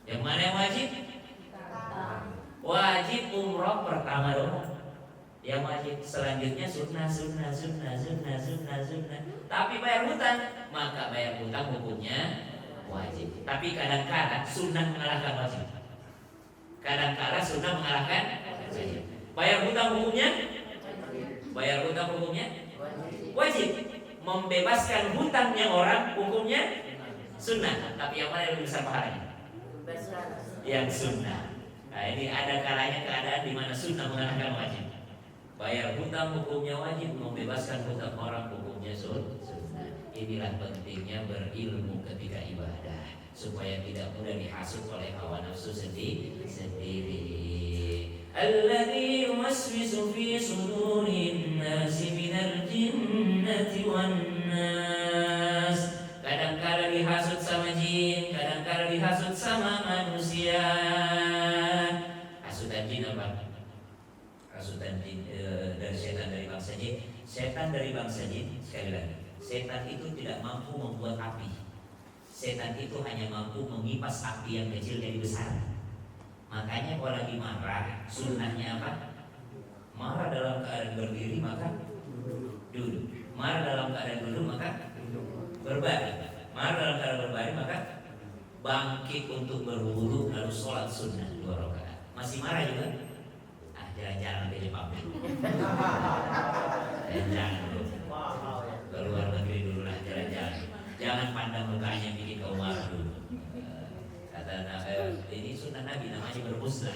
Yang mana yang wajib? Wajib umroh pertama doang. Yang wajib selanjutnya sunnah. Tapi bayar hutang, maka bayar hutang hukumnya wajib. Tapi kadang-kadang sunnah mengalahkan wajib. Kadang-kadang sunnah mengalahkan wajib. Bayar hutang hukumnya? Bayar hutang hukumnya? Wajib. Membebaskan hutangnya orang hukumnya sunnah. Tapi yang mana yang lebih besar pahalanya? Yang sunnah. Nah, ini ada kalanya keadaan di mana sunnah mengalahkan wajib. Bayar hutang hukumnya wajib, membebaskan hutang orang hukumnya sunnah. Inilah pentingnya berilmu ketika ibadah, supaya tidak mudah dihasut oleh hawa nafsu sendiri. Alladzi yuwaswisu fi sudurin nasi minal jinnati wan nas. Kadang-kala dihasut sama jin, kadang-kala dihasut sama manusia. Hasutan jin apa? Hasutan jin dari setan dari bangsa jin. Setan dari bangsa jin, sekali lagi, setan itu tidak mampu membuat api. Setan itu hanya mampu mengipas api yang kecil jadi besar. Makanya kalau lagi marah, sunnahnya apa? Marah dalam keadaan berdiri maka duduk. Marah dalam keadaan duduk maka berbaring. Marah dalam keadaan berbaring maka bangkit untuk berwudu lalu sholat sunnah 2 rakaat. Masih marah juga? Jalan-jalan ke Jepang dulu. Jalan-jalan dulu. Ke luar negeri dulu lah jalan-jalan. Jangan pandang mukanya bikin kau marah dulu. Ini sunnah Nabi namanya bermuslah.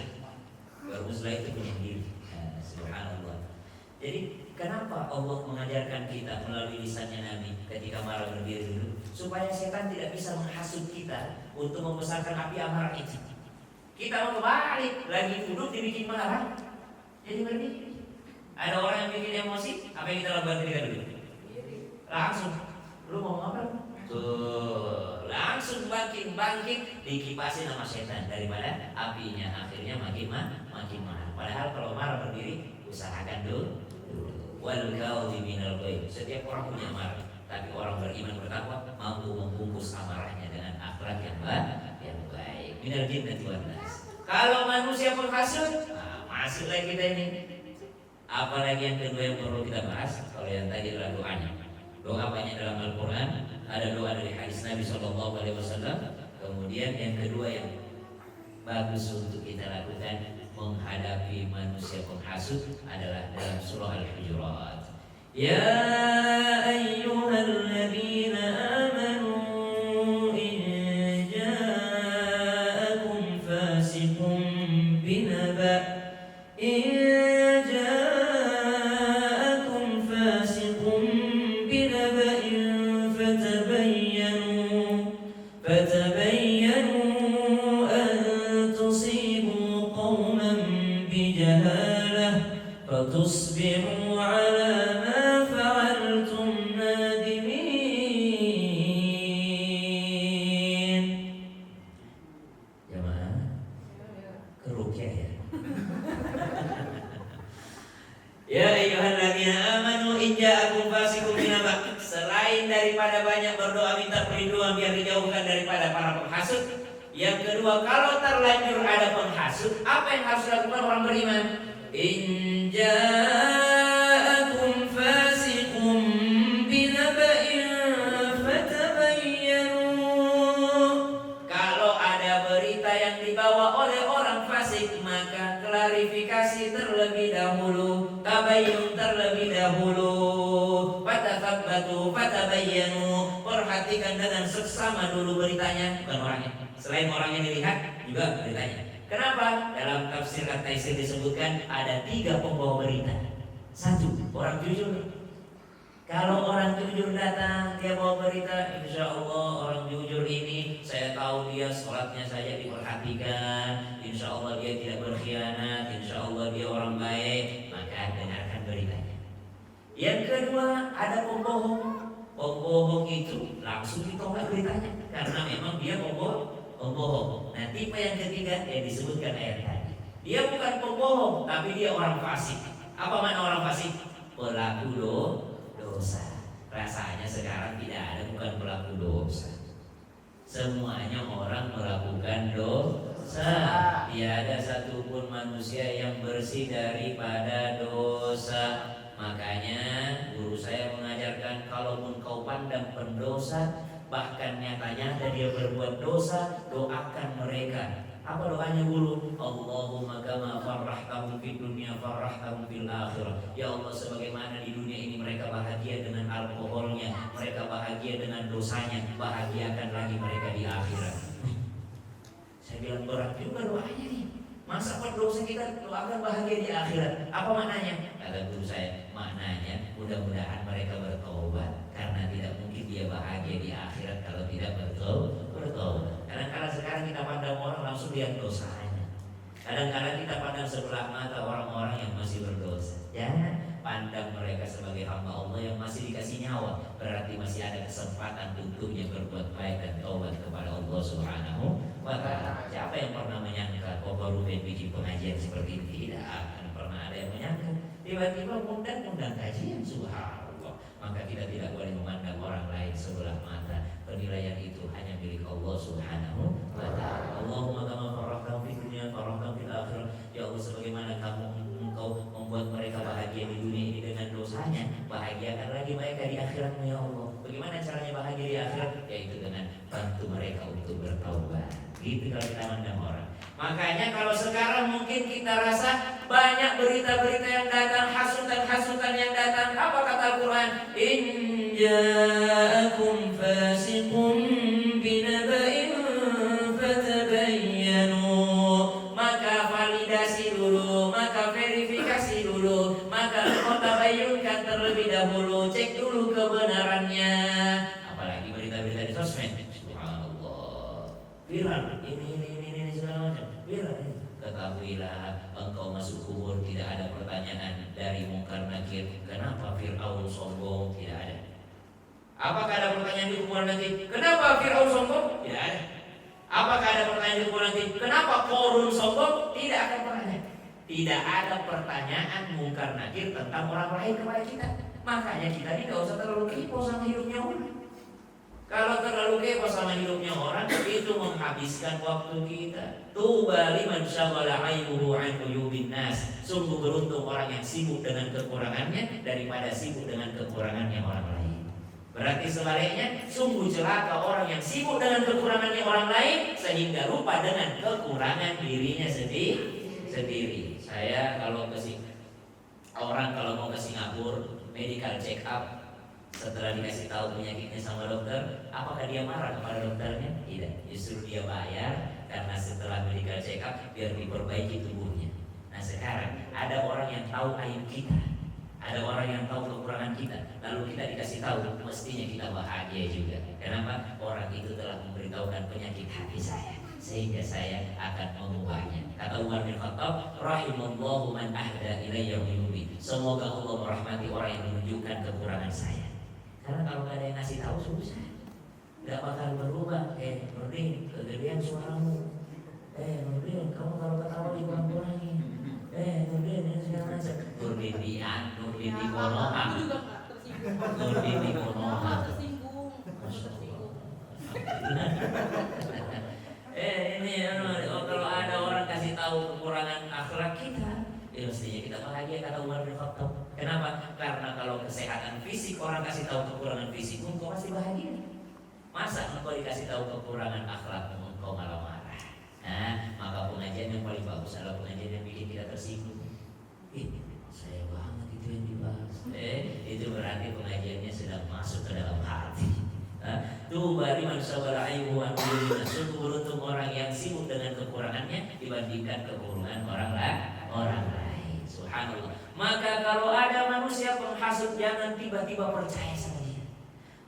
Bermuslah itu menyendiri. Subhanallah. Jadi kenapa Allah mengajarkan kita melalui lisannya Nabi ketika marah berdiri dulu? Supaya setan tidak bisa menghasut kita untuk membesarkan api amarah itu. Kita mau kebalik, lagi duduk dibikin marah, jadi berdiri. Ada orang yang bikin emosi, apa yang kita lakukan ketika duduk? Langsung, lu mau apa? Tuh, langsung bangkit dikipasin sama setan daripada apinya akhirnya makin marah. Padahal kalau marah berdiri usahakan dulu. Wal kadhiminal ghaidh. Setiap orang punya marah, tapi orang beriman bertakwa mampu membungkus amarahnya dengan akhlak yang baik. Minal jinnati wan nas. Kalau manusia penghasut, masuklah kita ini. Apalagi yang kedua yang perlu kita bahas, kalau yang tadi adalah doanya. Doa banyak dalam Al-Quran, ada doa dari hadis Nabi SAW. Kemudian yang kedua yang bagus untuk kita lakukan menghadapi manusia penghasut adalah dalam surah Al-Hujurat. Ya ayyuhalladzina amanu in ja'akum fasiqun binaba' تصبحوا على ما فعلتم نادمين. Jemaah kerukyah ya. Ya ayyuhalladzina amanu in ja'akum fasiqun binaba'. Selain daripada banyak berdoa minta perlindungan biar dijauhkan daripada para penghasut, yang kedua kalau terlanjur ada penghasut, apa yang harus dilakukan orang beriman? In ja'akum fasiqun binaba'in fatabayyanu. Kalau ada berita yang dibawa oleh orang fasik, maka klarifikasi terlebih dahulu, tabayyun terlebih dahulu. Fatathabbatu fatabayyanu. Perhatikan dengan seksama dulu beritanya, bukan orangnya. Selain orangnya dilihat, juga beritanya. Kenapa? Dalam tafsir At-Taisir disebutkan ada 3 pembawa berita. 1, orang jujur. Kalau orang jujur datang, dia bawa berita, insya Allah orang jujur ini, saya tahu dia sholatnya saja diperhatikan, insya Allah dia tidak berkhianat, insya Allah dia orang baik, maka dengarkan beritanya. Yang kedua, ada pembohong. Pembohong itu langsung ditolak beritanya, karena memang dia pembohong. Nah, tipe yang ketiga yang disebutkan ayat tadi, dia bukan pembohong, tapi dia orang fasik. Apa makna orang fasik? Pelaku dosa. Rasanya sekarang tidak ada bukan pelaku dosa. Semuanya orang melakukan dosa. Tiada satupun manusia yang bersih daripada dosa. Makanya guru saya mengajarkan, kalaupun kau pandang pendosa, bahkan nyata-nyata dia berbuat dosa, doakan mereka. Apa doanya guru? Allahumma kama farrahtahum fid dunya farrahtahum fil akhirah. Ya Allah, sebagaimana di dunia ini mereka bahagia dengan alkoholnya, mereka bahagia dengan dosanya, bahagiakan lagi mereka di akhirat. Saya bilang berat juga doanya nih. Masa berdosa kita doakan bahagia di akhirat? Apa maknanya? Kata guru saya, maknanya mudah-mudahan mereka bertobat, karena tidak mungkin dia bahagia di akhirat kalau tidak bertobat. Kadang-kadang sekarang kita pandang orang langsung lihat dosanya. Kadang-kadang kita pandang sebelah mata orang-orang yang masih berdosa. Jangan pandang mereka sebagai hamba Allah yang masih dikasih nyawa. Berarti masih ada kesempatan untuknya berbuat baik dan taubat kepada Allah Subhanahu wa ta'ala. Siapa yang pernah menyangka baru bikin pengajian seperti ini? Tidak akan pernah ada yang menyangka. Tiba-tiba undang kajian, subhanallah. Maka kita tidak boleh memandang orang lain sebelah mata. Penilaian itu hanya milik Allah Subhanahu wa ta'ala. Allahumma kama farahtahu fi dunya farahtahu fil akhirah. Ya Allah, sebagaimana Engkau membuat mereka bahagia di dunia ini dengan dosanya, bahagiakan lagi mereka di akhiratmu ya Allah. Bagaimana caranya bahagia di akhirat? Yaitu dengan bantu mereka untuk bertaubat. Gitu kalau kita mandang orang. Makanya kalau sekarang mungkin kita rasa banyak berita-berita yang datang, hasutan-hasutan yang datang. Apa kata Al-Quran? In ja'akum fasiqun binaba'in fatabayyanu. Maka validasi dulu, maka verifikasi dulu, maka tabayyunkan terlebih dahulu, cek dulu kebenarannya. Apalagi berita-berita di sosmed, subhanallah, viral, ini segala macam, viral. Ketahuilah engkau masuk kubur tidak ada pertanyaan dari mungkar nakir. Kenapa Fir'aun sombong? Tidak ada. Apakah ada pertanyaan di kubur nanti? Kenapa Fir'aun sombong? Tidak ada. Apakah ada pertanyaan di kubur nanti? Kenapa Korun sombong? Tidak akan pernah ada. Tidak ada pertanyaan mungkar nakir tentang orang lain kepada kita. Makanya kita ini gak usah terlalu kepo sama hidupnya orang. Kalau terlalu kepo sama hidupnya orang, itu menghabiskan waktu kita. Tuba liman syaghala aibuhu an uyubin nas. Sungguh beruntung orang yang sibuk dengan kekurangannya daripada sibuk dengan kekurangannya orang lain. Berarti sebaliknya, sungguh celaka orang yang sibuk dengan kekurangannya orang lain sehingga lupa dengan kekurangan dirinya sendiri. Saya kalau kalau mau ke Singapura medical check up, setelah dikasih tahu penyakitnya sama dokter, apakah dia marah kepada dokternya? Tidak, justru dia bayar karena setelah medical check up biar diperbaiki tubuhnya. Nah sekarang ada orang yang tahu aib kita, ada orang yang tahu kekurangan kita, lalu kita dikasih tahu, mestinya kita bahagia juga. Kenapa? Orang itu telah memberitahukan penyakit hati saya, sehingga saya akan mengubahnya. Kata Umar bin Khattab, rahimallahu man ahda ilayya uyubi. Semoga Allah merahmati orang yang menunjukkan kekurangan saya. Karena kalau gak ada yang ngasih tahu susah, gak bakal berubah. Nurdin, kegedean suaramu. Nurdin, kamu kalau ketawa dikurang-kurangin. Nurdin, ini segala macam. Nurdin di Konoha. Nurdin di Konoha. Ini kalau ada orang kasih tahu kekurangan akhlak kita, ya mestinya kita bahagia, kata Umar bin Khattab. Kenapa? Karena kalau kesehatan fisik orang kasih tahu kekurangan fisik, engkau pasti bahagia. Masa engkau dikasih tahu kekurangan akhlakmu, engkau malah marah? Nah, maka pengajian yang paling bagus adalah pengajian yang bikin kita tersinggung. Saya banget itu yang dibahas. Itu berarti pengajiannya sedang masuk ke dalam hati. Tuba liman syaghala aibuhu an uyubin. Sungguh beruntung orang yang sibuk dengan kekurangannya dibandingkan kekurangan orang lain. Subhanallah. Maka kalau ada manusia penghasut, jangan tiba-tiba percaya sama dia.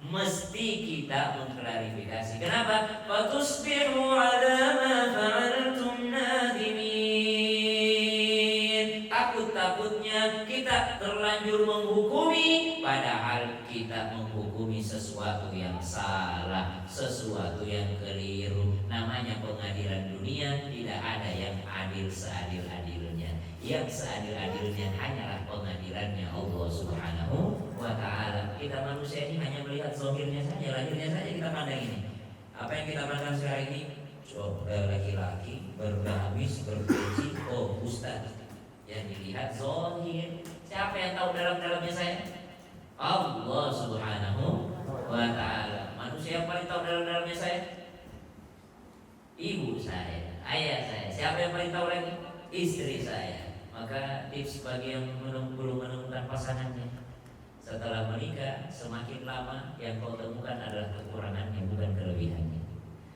Mesti kita mengklarifikasi. Kenapa? Fatusbihu ala ma fa'altum nadimin. Takut-takutnya kita terlanjur menghukumi, padahal kita menghukumi sesuatu yang salah, sesuatu yang keliru. Namanya pengadilan dunia, tidak ada yang adil seadil-adilnya. Yang seadil-adilnya hanyalah pengadilannya Allah Subhanahu wa ta'ala. Kita manusia ini hanya melihat zahirnya saja, lahirnya saja kita pandang ini. Apa yang kita pandang sekarang ini? Laki-laki bergamis, berpeci, ustaz. Yang dilihat zahir. Siapa yang tahu dalam-dalamnya saya? Allah Subhanahu wa ta'ala. Manusia yang paling tahu dalam-dalamnya saya? Ibu saya, ayah saya. Siapa yang paling tahu lagi? Istri saya. Maka tips bagi yang belum menemukan pasangannya, setelah menikah, semakin lama yang kau temukan adalah kekurangannya, bukan kelebihannya.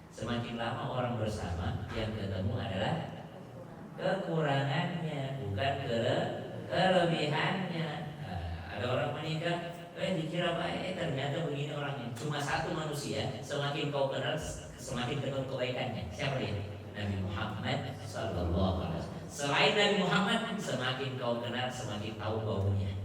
Semakin lama orang bersama, yang ketemu adalah kekurangannya, bukan kelebihannya. Ada orang menikah, dikira baik, ternyata begini orangnya. Cuma satu manusia, semakin kau kenal, semakin ketemu kebaikannya. Siapa dia? Nabi Muhammad sallallahu alaihi wasallam. Selain Nabi Muhammad, semakin kau kenal semakin tahu baunya.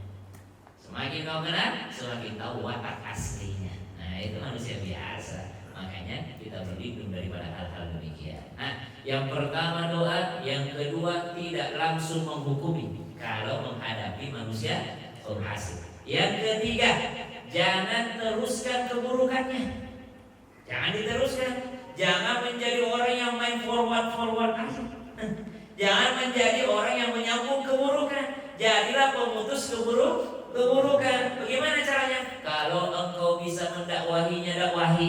Semakin kau kenal semakin tahu watak aslinya. Nah, itu manusia biasa. Makanya kita berlindung daripada hal-hal demikian. Nah, yang pertama doa, yang kedua tidak langsung menghukumi kalau menghadapi manusia penghasil. Yang ketiga, jangan teruskan keburukannya. Jangan diteruskan. Jangan menjadi orang yang main forward aja. Jangan menjadi orang yang menyambung keburukan. Jadilah pemutus keburukan. Bagaimana caranya? Kalau engkau bisa mendakwahinya, dakwahi.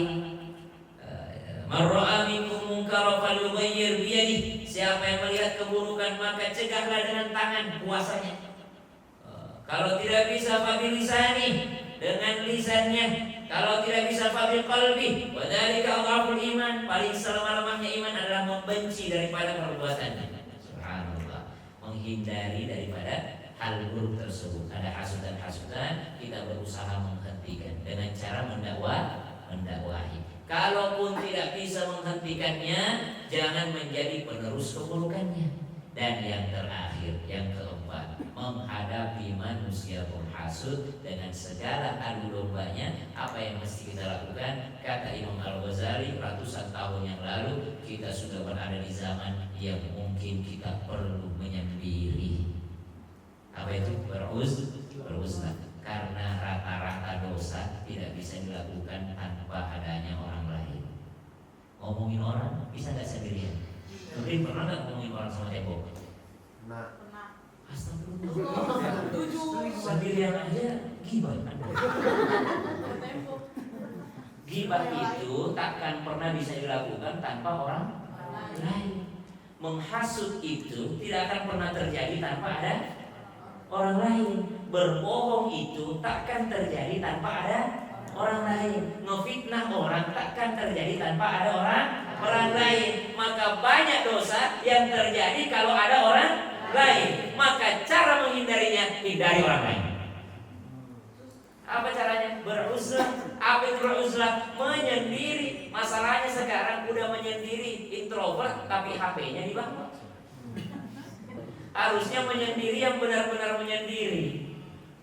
Man ra'a minkum munkaran falyughayyir biyadihi. Siapa yang melihat keburukan maka cegahlah dengan tangan, kuasanya. Kalau tidak bisa fabil lisani, dengan lisannya. Kalau tidak bisa fabil qalbi, wa dzalika adhaful iman. Paling selemah-lemahnya iman adalah membenci daripada perbuatannya. Subhanallah. Menghindari daripada hal buruk tersebut. Ada hasutan-hasutan, kita berusaha menghentikan dengan cara mendakwahi. Kalaupun tidak bisa menghentikannya, jangan menjadi penerus keburukannya. Dan yang terakhir, yang keempat, menghadapi manusia penghasut dengan segala adu dombanya. Apa yang mesti kita lakukan? Kata Imam Al-Ghazali, ratusan tahun yang lalu kita sudah berada di zaman yang mungkin kita perlu menyendiri. Apa itu? Beruzlah. Karena rata-rata dosa tidak bisa dilakukan tanpa adanya orang lain. Ngomongin orang bisa nggak sendirian? Mungkin pernah nggak ngomongin orang sama tembok? Pernah. Astagfirullah. Sendirian aja gibah. Gibah itu takkan pernah bisa dilakukan tanpa orang lain. Menghasut itu tidak akan pernah terjadi tanpa ada orang lain. Berbohong itu takkan terjadi tanpa ada orang lain. Ngefitnah orang takkan terjadi tanpa ada orang lain. Maka banyak dosa yang terjadi kalau ada orang lain. Maka cara menghindarinya, hindari orang lain. Apa caranya? Beruzlah. Apa itu beruzlah? Menyendiri. Masalahnya sekarang udah menyendiri, introvert tapi HP-nya di bawah. Harusnya menyendiri yang benar-benar menyendiri.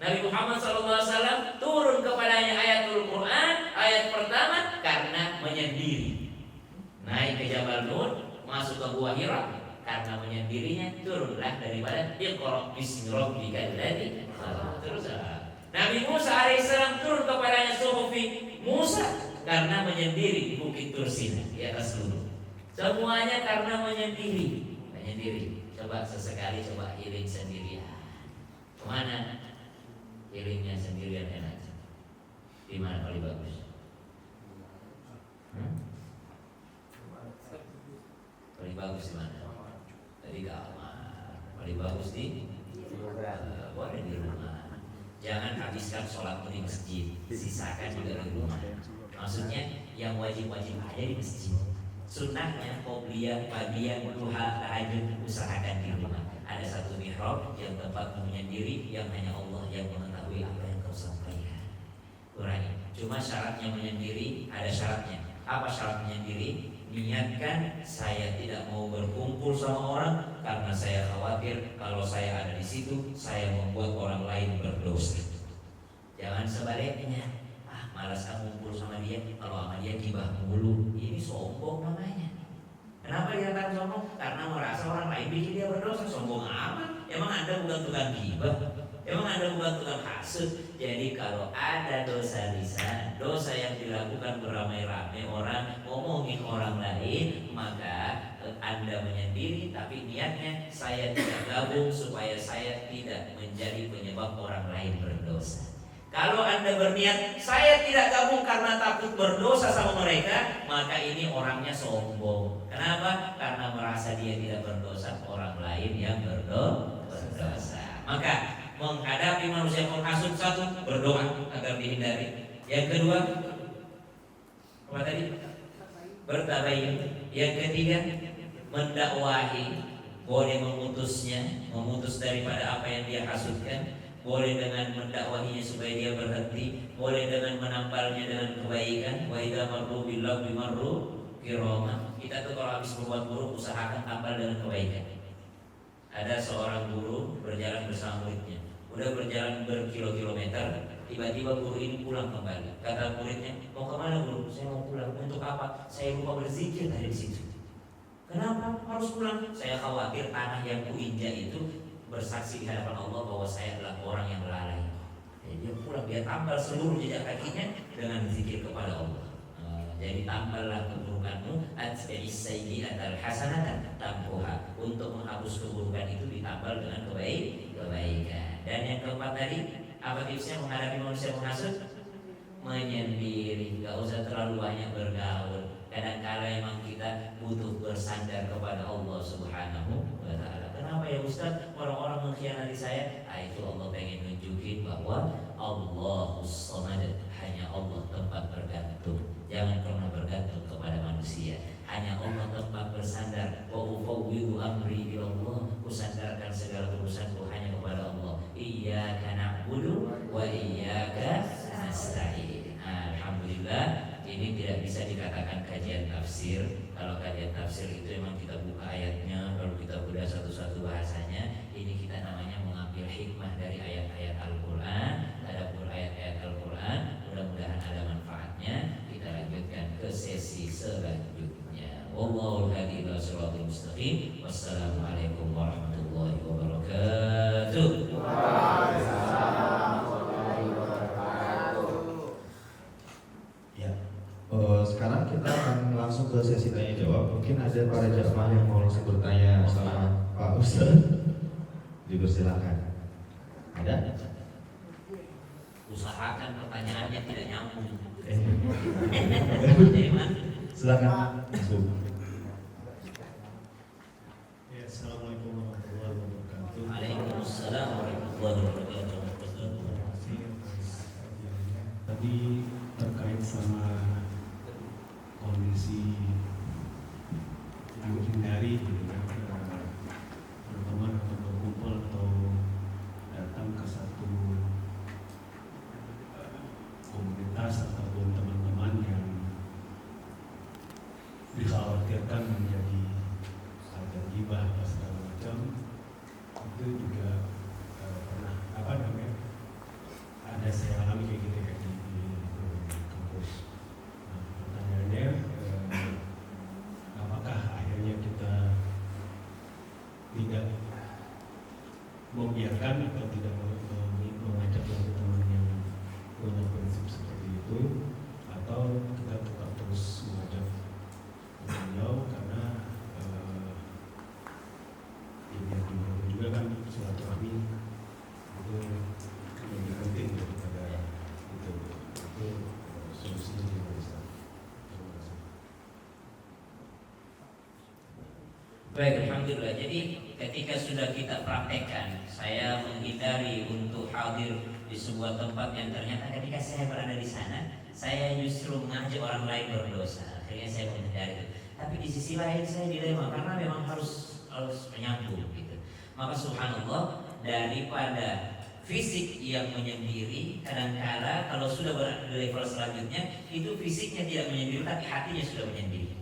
Nabi Muhammad SAW turun kepadanya ayatul Quran, ayat pertama karena menyendiri. Naik ke Jabal Nur, masuk ke Gua Hira, karena menyendirinya turunlah daripada Iqra bismi rabbikal ladzi khalaq. Terus Nabi Musa alaihissalam turun kepadanya suhufi Musa karena menyendiri di Bukit Tursina di atas gunung. Semuanya karena menyendiri. Coba sesekali coba healing sendirian. Kemana? Healingnya sendirian enak. Di mana paling bagus? Paling bagus di mana? Di kamar. Paling bagus di boleh di rumah. Jangan habiskan sholat di masjid, sisakan juga di rumah. Maksudnya yang wajib-wajib aja di masjid. Sunnahnya qobliyah, ba'diyah, duha, tahajud usahakan di rumah. Ada satu mihrab yang tempat menyendiri yang hanya Allah yang mengetahui apa yang kau sampaikan. Kurangi. Cuma syaratnya menyendiri ada syaratnya. Apa syarat menyendiri? Niatkan saya tidak mau berkumpul sama orang karena saya khawatir kalau saya ada di situ saya membuat orang lain berdosa. Jangan sebaliknya. Malas kamu ngumpul sama dia, kalau sama dia gibah mulu. Ini sombong namanya. Kenapa dikatakan sombong? Karena merasa orang lain bikin dia berdosa. Sombong amat. Emang Anda bukan tukang gibah? Emang Anda bukan tukang hasud? Jadi kalau ada dosa lisan, dosa yang dilakukan beramai-ramai orang, ngomongin orang lain, maka Anda menyendiri, tapi niatnya saya tidak gabung supaya saya tidak menjadi penyebab orang lain berdosa. Kalau Anda berniat saya tidak gabung karena takut berdosa sama mereka, maka ini orangnya sombong. Kenapa? Karena merasa dia tidak berdosa, orang lain yang berdosa. Maka menghadapi manusia penghasut, satu, berdoa agar dihindari. Yang kedua, apa tadi? Bertabayun. Yang ketiga, mendakwahi. Boleh memutus daripada apa yang dia hasutkan. Boleh dengan mendakwahinya supaya dia berhenti, boleh dengan menampalnya dengan kebaikan. Wa idza marru bil lagwi marru kiroma. Kita tuh kalau habis berbuat buruk usahakan tambal dengan kebaikan. Ada seorang guru berjalan bersama muridnya, udah berjalan berkilo-kilometer, tiba-tiba guru ini pulang kembali. Kata muridnya, mau kemana guru? Saya mau pulang. Untuk apa? Saya lupa berzikir tadi di situ. Kenapa harus pulang? Saya khawatir tanah yang kuinjak itu bersaksi di hadapan Allah bahwa saya adalah orang yang lalai. Jadi dia pulang, dia tambal seluruh jejak kakinya dengan zikir kepada Allah. Jadi tamballah keburukanmu, atbi'is sayyi'atal hasanatan tampuha. Untuk menghapus keburukan itu ditambal dengan kebaikan. Dan yang keempat tadi, apa tipsnya menghadapi manusia menghasut? Menyendiri, gak usah terlalu banyak bergaul. Kadang-kala emang kita butuh bersandar kepada Allah Subhanahu wa ta'ala. Kenapa ya Ustaz? Orang-orang mengkhianati saya. Itu Allah pengen nunjukin bahwa Allahus Samad, hanya Allah tempat bergantung. Jangan pernah bergantung kepada manusia. Hanya Allah tempat bersandar. Wa ufawwidu amri ila Allah. Kusandarkan segala urusanku hanya kepada Allah. Iyyaka na'budu wa iyyaka nasta'in. Alhamdulillah, ini tidak bisa dikatakan kajian tafsir. Kalau kajian tafsir itu memang kita buka ayatnya, lalu kita bedah satu-satu bahasanya. Ini kita namanya mengambil hikmah dari ayat-ayat Al-Quran. Adapun ayat-ayat Al-Quran, mudah-mudahan ada manfaatnya. Kita lanjutkan ke sesi selanjutnya. Wallahul hadi ila siratal mustaqim. Wassalamualaikum warahmatullahi wabarakatuh. Sekarang kita akan langsung ke sesi tanya jawab. Mungkin ada para jamaah yang mau langsung bertanya sama Pak Ustaz. Dipersilakan. Ada? Usahakan pertanyaannya tidak nyambung. Silakan. Masuk. Ya, assalamualaikum warahmatullahi wabarakatuh. Waalaikumsalam warahmatullahi wabarakatuh. Terima kasih atas kajiannya. Tadi terkait sama kondisi yang dihindari gitu ya, berteman atau berkumpul atau datang ke satu komunitas ataupun teman-teman yang dikhawatirkan menjadi ada gibah atau segala macam, itu juga pernah ada saya alami kayak gitu ya di kampus. Nah, pertanyaannya, apakah akhirnya kita tidak membiarkan atau tidak mengajak teman-teman yang punya prinsip seperti itu, atau kita tetap terus mengajak beliau karena ya biar juga kan silaturahmi itu lebih penting daripada itu solusinya juga bisa. Terima kasih. Baik, alhamdulillah. Jadi ketika sudah kita praktekkan, saya menghindari untuk hadir di sebuah tempat yang ternyata ketika saya berada di sana, saya justru mengajak orang lain berdosa. Akhirnya saya menghindari itu. Tapi di sisi lain saya dilema karena memang harus menyambung gitu. Maka subhanallah, daripada fisik yang menyendiri, kadangkala kalau sudah berada di level selanjutnya, itu fisiknya tidak menyendiri tapi hatinya sudah menyendiri.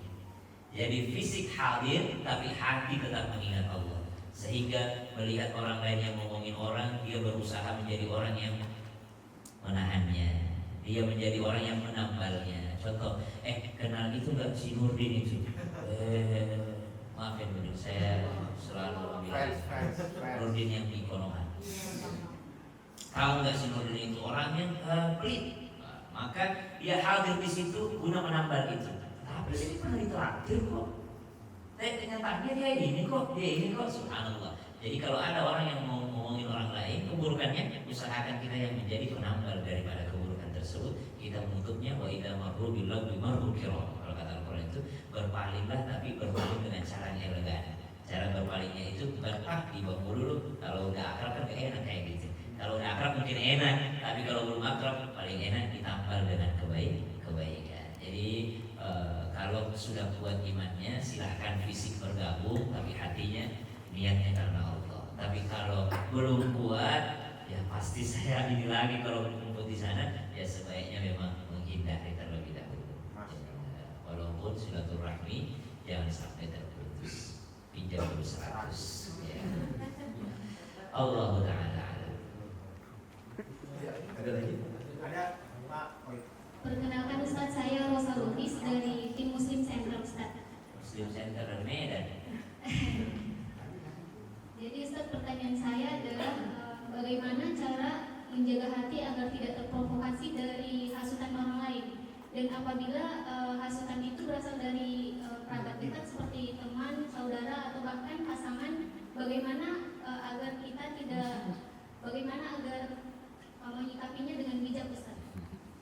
Jadi fisik hadir tapi hati tetap mengingat Allah. Sehingga melihat orang lain yang ngomongin orang, dia berusaha menjadi orang yang menahannya. Dia menjadi orang yang menambalnya. Contoh, kenal itu gak si Nurdin itu? Maafin Nurdin, saya selalu bilang Nurdin yang di Konoha. Tahu nggak si Nurdin itu orang yang pelit? Maka dia hadir di situ guna menambal itu. Tapi sini pernah ditraktir kok. Tapi kenyataannya dia ini kok, subhanallah. Jadi kalau ada orang yang mau ngomongin orang lain keburukannya, usahakan kita yang menjadi penambal daripada keburukan tersebut. Kita menutupnya wa idza marru bil lagwi marru kiram. Kalau kata Al-Qur'an itu berpalinglah tapi berpaling dengan cara yang elegan. Cara berpalingnya itu berpah di bangku dulu. Kalau udah akrab kan gak enak kayak gitu. Kalau udah akrab mungkin enak, tapi kalau belum akrab paling enak ditampal dengan kebaikan. Jadi kalau sudah kuat imannya, silahkan fisik bergabung, tapi hatinya niatnya karena Allah. Tapi kalau belum kuat, ya pasti saya ini lagi kalau berkumpul di sana, ya sebaiknya memang menghindari terlebih dahulu. Walaupun silaturahmi jangan sampai terputus. Pinjam dulu 100 ya. Allah Ta'ala. Ada lagi? Ada Pak. Perkenalkan Ustaz, saya Rosa Lubis dari tim Muslim Center Ustaz. Muslim Center dan Medan. Jadi Ustaz, pertanyaan saya adalah bagaimana cara menjaga hati agar tidak terprovokasi dari hasutan orang lain, dan apabila hasutan itu berasal dari kerabat dekat seperti teman, saudara atau bahkan pasangan, bagaimana agar menyikapinya dengan bijak Ustaz?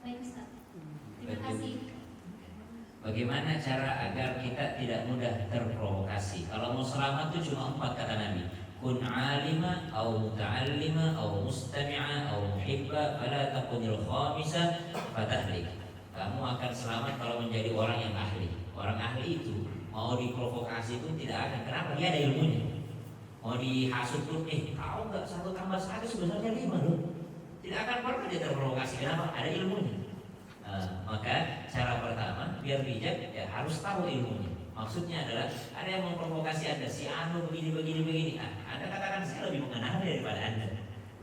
Baik Ustaz. Terima kasih. Bagaimana cara agar kita tidak mudah terprovokasi? Kalau mau selamat itu cuma 4 kata Nabi. Kun alima, au muta'allima, au mustami'a, au muhibba, fala takunil khamisa, fatahlik. Kamu akan selamat kalau menjadi orang yang ahli. Orang ahli itu mau diprovokasi itu tidak akan. Kenapa? Dia ada ilmunya. Mau dihasut pun, tahu nggak 1 tambah 1 sebenarnya 5 loh. Tidak akan pernah dia terprovokasi. Kenapa? Ada ilmunya. Maka cara pertama biar bijak ya harus tahu ilmunya. Maksudnya adalah ada yang memprovokasi Anda, si Anu begini. Anda katakan saya lebih mengenal daripada Anda.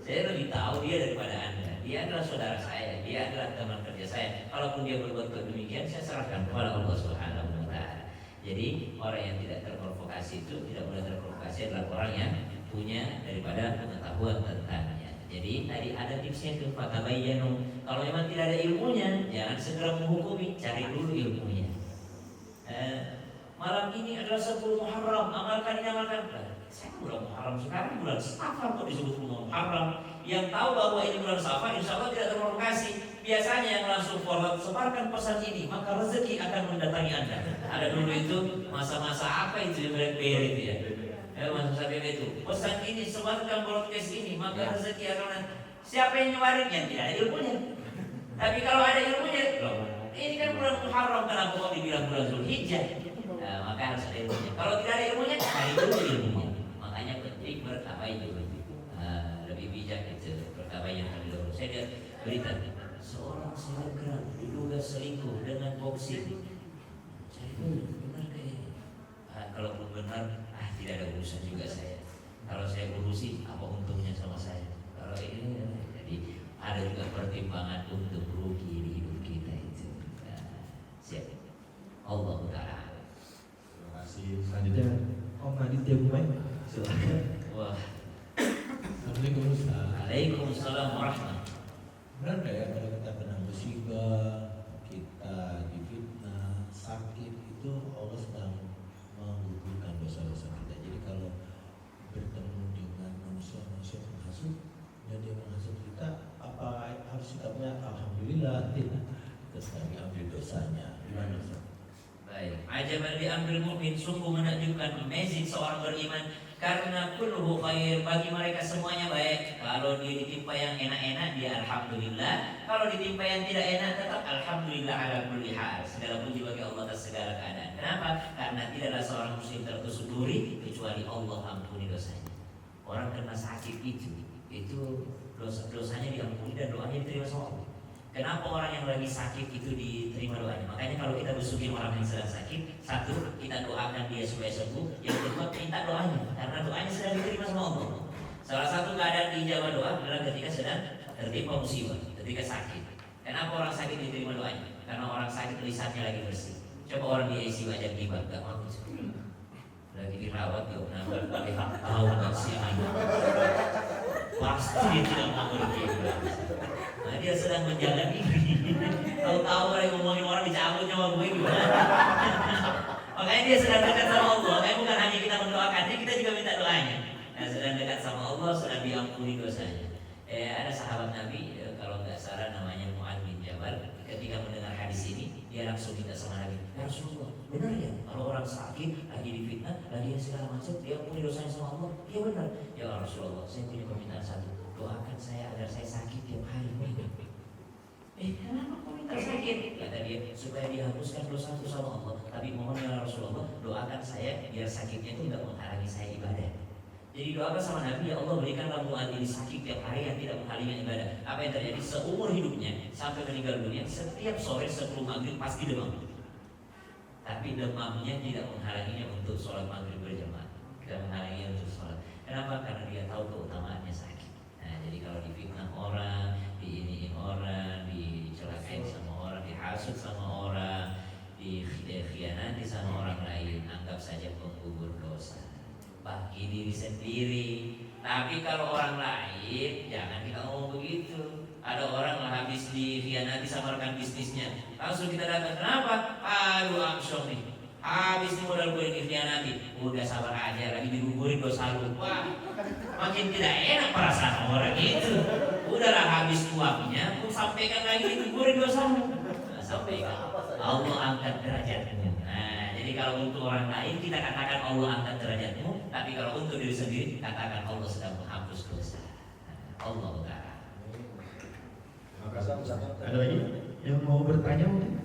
Saya lebih tahu dia daripada Anda. Dia adalah saudara saya, dia adalah teman kerja saya. Kalaupun dia berbuat demikian, saya serahkan kepada Allah Subhanahu wa Ta'ala. Jadi orang yang tidak terprovokasi itu tidak boleh terprovokasi adalah orang yang punya daripada pengetahuan tentangnya. Jadi tadi ada tipsnya itu fatabayyanu. Kalau memang tidak ada ilmunya, jangan segera menghukumi, cari dulu ilmunya. Malam ini adalah 10 Muharram, amalkan ini, amalkan. Saya bulan Muharram sekarang bulan Safar kok disebut bulan Muharram. Yang tahu bahwa ini bulan Safar, insya Allah tidak terprovokasi. Biasanya yang langsung forward, sebarkan pesan ini, maka rezeki akan mendatangi Anda. Ada dulu itu masa-masa apa itu BlackBerry itu ya. Masa itu pesan ini, sebarkan broadcast ini, maka rezeki akan. Siapa yang nyebarinnya? Tidak ada ilmunya. Tapi kalau ada ilmunya, ini kan bulan Muharram, kenapa kok dibilang bulan Zulhijjah? Maka harus ada ilmunya. Kalau tidak ada ilmunya, cari dulu ilmunya. Makanya penting bertabai dulu. Lebih bijak itu bertabai yang lebih dahulu. Saya lihat berita seorang selebgram diduga selingkuh dengan boxing. Cari dulu, benar kayaknya. Kalau belum benar, tidak ada urusan juga saya. Kalau saya berurusi, apa untungnya sama saya? Kalau ini, jadi ada juga pertimbangan untuk rugi di hidup kita itu. Siap. Allah Ta'ala. Terima kasih. Selanjutnya Om Aditya Bumai. Silakan. Wah. Assalamualaikum Ustaz. Waalaikumsalam warahmatullahi. Benar nggak ya kalau kita kena musibah, kita difitnah, sakit, itu Allah sedang menggugurkan dosa-dosa kita. Jadi kalau bertemu dengan manusia-manusia penghasut dan dia menghasut kita, apa harus sikapnya? Alhamdulillah, kita sedang diambil dosanya. Gimana Ustaz? Baik. Ajaban diambil mukmin, sungguh menakjubkan, amazing seorang beriman. Karena kulluhu khair, bagi mereka semuanya baik. Kalau dia ditimpa yang enak-enak, dia alhamdulillah. Kalau ditimpa yang tidak enak, tetap alhamdulillah ala kulli hal. Segala puji bagi Allah atas segala keadaan. Kenapa? Karena tidaklah seorang muslim tertusuk duri kecuali Allah ampuni dosanya. Orang kena sakit itu dosanya diampuni dan doanya diterima sama Allah. Kenapa orang yang lagi sakit itu diterima doanya? Makanya kalau kita besukin orang yang sedang sakit, satu, kita doakan dia supaya sembuh. Yang kedua, minta doanya, karena doanya sedang diterima sama Allah. Salah satu keadaan diijabah doa adalah ketika sedang tertimpa musibah, ketika sakit. Kenapa orang sakit diterima doanya? Karena orang sakit lisannya lagi bersih. Coba orang di ICU aja gibah, gak mau. Lagi dirawat ya, tahu nggak sih? Pasti dia tidak mau bergibah. Nah, dia sedang menjaga diri. Tahu-tahu orang ngomongin orang dicabut nyawa gue gimana? Makanya dia sedang dekat sama Allah. Makanya bukan hanya kita mendoakannya, kita juga minta doanya. Nah, sedang dekat sama Allah, sedang diampuni dosanya. Ada sahabat Nabi, kalau nggak salah namanya Mu'adz bin Jabal. Ketika mendengar hadis ini, dia langsung minta sama Nabi, ya Rasulullah, benar ya? Kalau orang sakit, lagi difitnah, lagi segala macam, diampuni dosanya sama Allah. Iya benar. Ya Rasulullah, saya punya permintaan satu. Doakan saya agar saya sakit tiap hari. Kenapa kau minta sakit? Kata dia, supaya dihapuskan dosa itu sama Allah. Tapi mohon ya Rasulullah, doakan saya biar sakitnya itu tidak menghalangi saya ibadah. Jadi doakan sama Nabi, ya Allah berikanlah Mu'adz ini sakit tiap hari yang tidak menghalangi ibadah. Apa yang terjadi? Seumur hidupnya sampai meninggal dunia, setiap sore sebelum maghrib pasti demam. Tapi tapi demamnya tidak menghalanginya untuk sholat maghrib berjamaah, tidak menghalanginya untuk sholat. Kenapa? Karena dia tahu keutamaannya sakit. Nah, jadi kalau difitnah orang, diiniin orang, dicelakain sama orang, dihasut sama orang, dikhianati sama orang lain, anggap saja penggugur dosa bagi diri sendiri. Tapi kalau orang lain, jangan kita ngomong begitu. Ada orang lah habis dikhianati sama rekan bisnisnya, langsung kita datang, kenapa? Aduh amsyong nih, habis nih modal gue dikhianati. Udah sabar aja, lagi digugurin dosa lu. Wah, makin tidak enak perasaan orang itu. Udahlah habis uangnya, aku sampaikan lagi digugurin dosa lu. Nah, sampaikan, Allah angkat derajatmu. Nah, jadi kalau untuk orang lain kita katakan Allah angkat derajatmu, tapi kalau untuk diri sendiri katakan Allah sedang menghapus dosa. Allah Ta'ala. Ada lagi yang mau bertanya mungkin?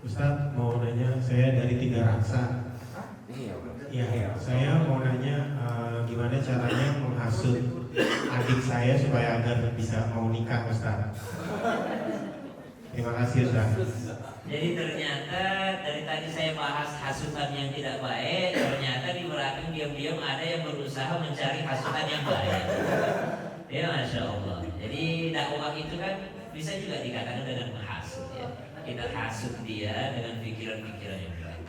Ustaz mau nanya, saya dari Tiga Raksa. Iya, saya mau nanya gimana caranya menghasut adik saya supaya agar bisa mau nikah, Ustaz. Terima kasih, Ustaz. Jadi ternyata dari tadi saya bahas hasutan yang tidak baik, ternyata di belakang diam-diam ada yang berusaha mencari hasutan yang baik. Ya, Masya Allah. Jadi dakwah itu kan bisa juga dikatakan dengan menghasut ya. Kita hasut dia dengan pikiran-pikiran yang baik.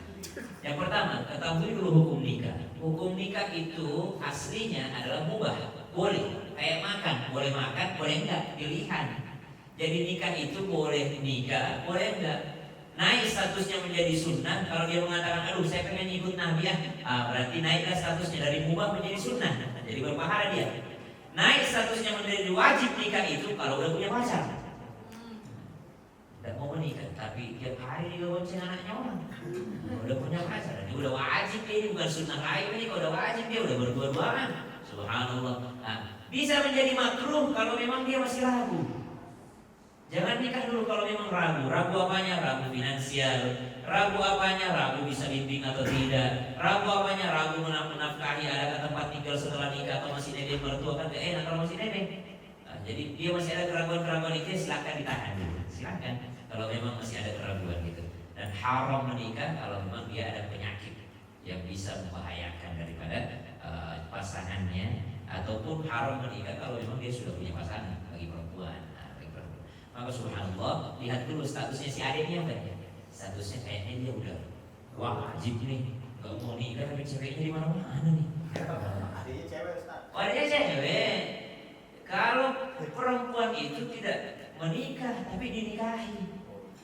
Yang pertama, ketahui dulu hukum nikah. Hukum nikah itu aslinya adalah mubah, boleh. Kayak makan, boleh enggak, pilihan. Jadi nikah itu boleh nikah, boleh enggak. Naik statusnya menjadi sunnah. Kalau dia mengatakan, aduh saya pengen ikut Nabi ya, berarti naiklah statusnya dari mubah menjadi sunnah. Jadi berpahala dia. Naik statusnya menjadi wajib nikah itu kalau udah punya pacar. Tidak mau menikah, tapi tiap hari dia bonceng anaknya orang. Udah punya pacar, dia udah wajib ini, bukan sunnah lain ini. Kalau udah wajib dia udah berdua-duaan. Subhanallah. Nah, bisa menjadi makruh kalau memang dia masih ragu. Jangan nikah dulu kalau memang ragu. Ragu apanya? Ragu finansial. Ragu apanya? Ragu bisa bimbing atau tidak. Ragu apanya? Ragu menafkahi, adakah tempat tinggal setelah nikah atau masih nenek mertua, kan gak enak kalau masih nenek. Nah, jadi dia masih ada keraguan-keraguan itu, silakan ditahan dulu. Silakan kalau memang masih ada keraguan gitu. Dan haram menikah kalau memang dia ada penyakit yang bisa membahayakan daripada pasangannya, ataupun haram menikah kalau memang dia sudah punya pasangan bagi perempuan. Maka subhanallah, lihat dulu statusnya si adiknya apa ya? Statusnya kayaknya dia udah wajib nih, gak mau nikah tapi ceweknya di mana-mana nih. Adiknya cewek, Ustaz. Oh, adiknya cewek. Kalau perempuan itu tidak menikah tapi dinikahi,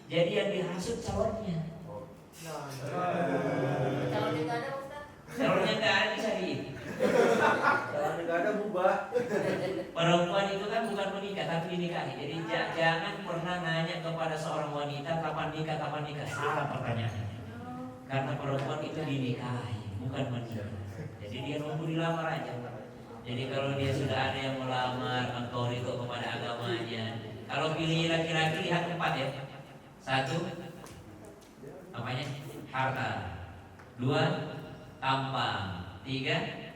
jadi yang dihasut calonnya. Calonnya nggak ada, Ustaz. Calonnya nggak ada cari. Kalau nggak ada mubah. Perempuan itu kan bukan menikah tapi dinikahi. Jadi jangan pernah nanya kepada seorang wanita kapan nikah. Salah pertanyaannya. Karena perempuan itu dinikahi, bukan menikah. Jadi dia nunggu dilamar aja. Jadi kalau dia sudah ada yang melamar, engkau itu kepada agamanya. Kalau pilih laki-laki lihat 4 ya. 1, apanya? Harta. 2, tampang. 3,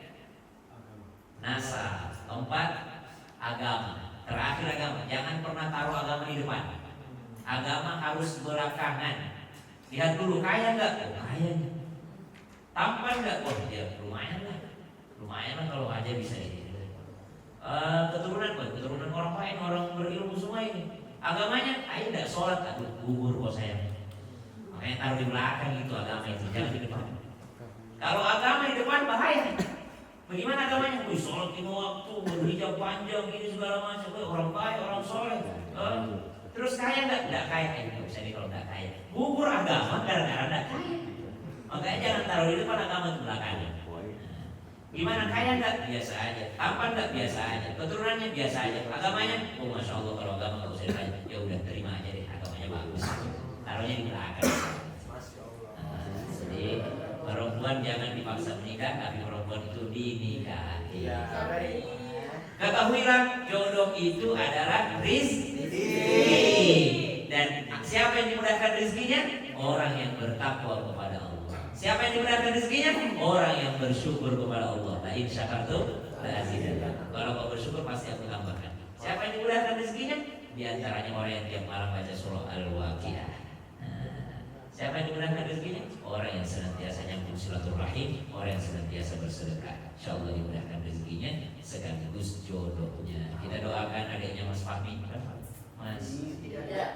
nasab. 4, agama. Terakhir agama. Jangan pernah taruh agama di depan. Agama harus belakangan. Lihat dulu kaya nggak? Oh, kaya. Tampan nggak? Oh, ya lumayan lah. Lumayan lah kalau aja bisa ini. Keturunan apa? Keturunan orang lain, orang berilmu semua ini. Agamanya, ayo nggak sholat, aduh gugur kok saya. Makanya taruh di belakang itu agama itu, jangan di depan. Kalau agama di depan bahaya. Bagaimana agamanya? Wih, sholat 5 waktu, berhijab panjang, ini segala macam. Orang baik, orang soleh. Terus kaya nggak? Nggak kaya, nggak bisa nih kalau nggak kaya. Gugur agama gara-gara nggak kaya. Makanya jangan taruh di depan, agama di belakangnya. Gimana kaya nggak? Biasa aja. Tampan nggak? Biasa aja. Keturunannya biasa aja. Agamanya, oh masya Allah kalau agama nggak usah ditanya. Ya udah terima aja deh, agamanya bagus. Taruhnya di belakang. Jadi perempuan jangan dipaksa menikah, tapi perempuan itu dinikahi. Ketahuilah jodoh itu adalah rizki. Dan siapa yang dimudahkan rizkinya? Orang yang bertakwa kepada Allah. Siapa yang dimudahkan rezekinya? Orang yang bersyukur kepada Allah. La in syakartum la azidannakum. Kalau kau bersyukur pasti aku tambahkan. Siapa yang dimudahkan rezekinya? Di antaranya orang yang tiap malam baca surah Al-Waqiah. Siapa yang dimudahkan rezekinya? Orang yang senantiasa nyambung silaturahim, orang yang senantiasa bersedekah. Insya Allah dimudahkan rezekinya sekaligus jodohnya. Kita doakan adiknya Mas Fahmi, Mas tidak.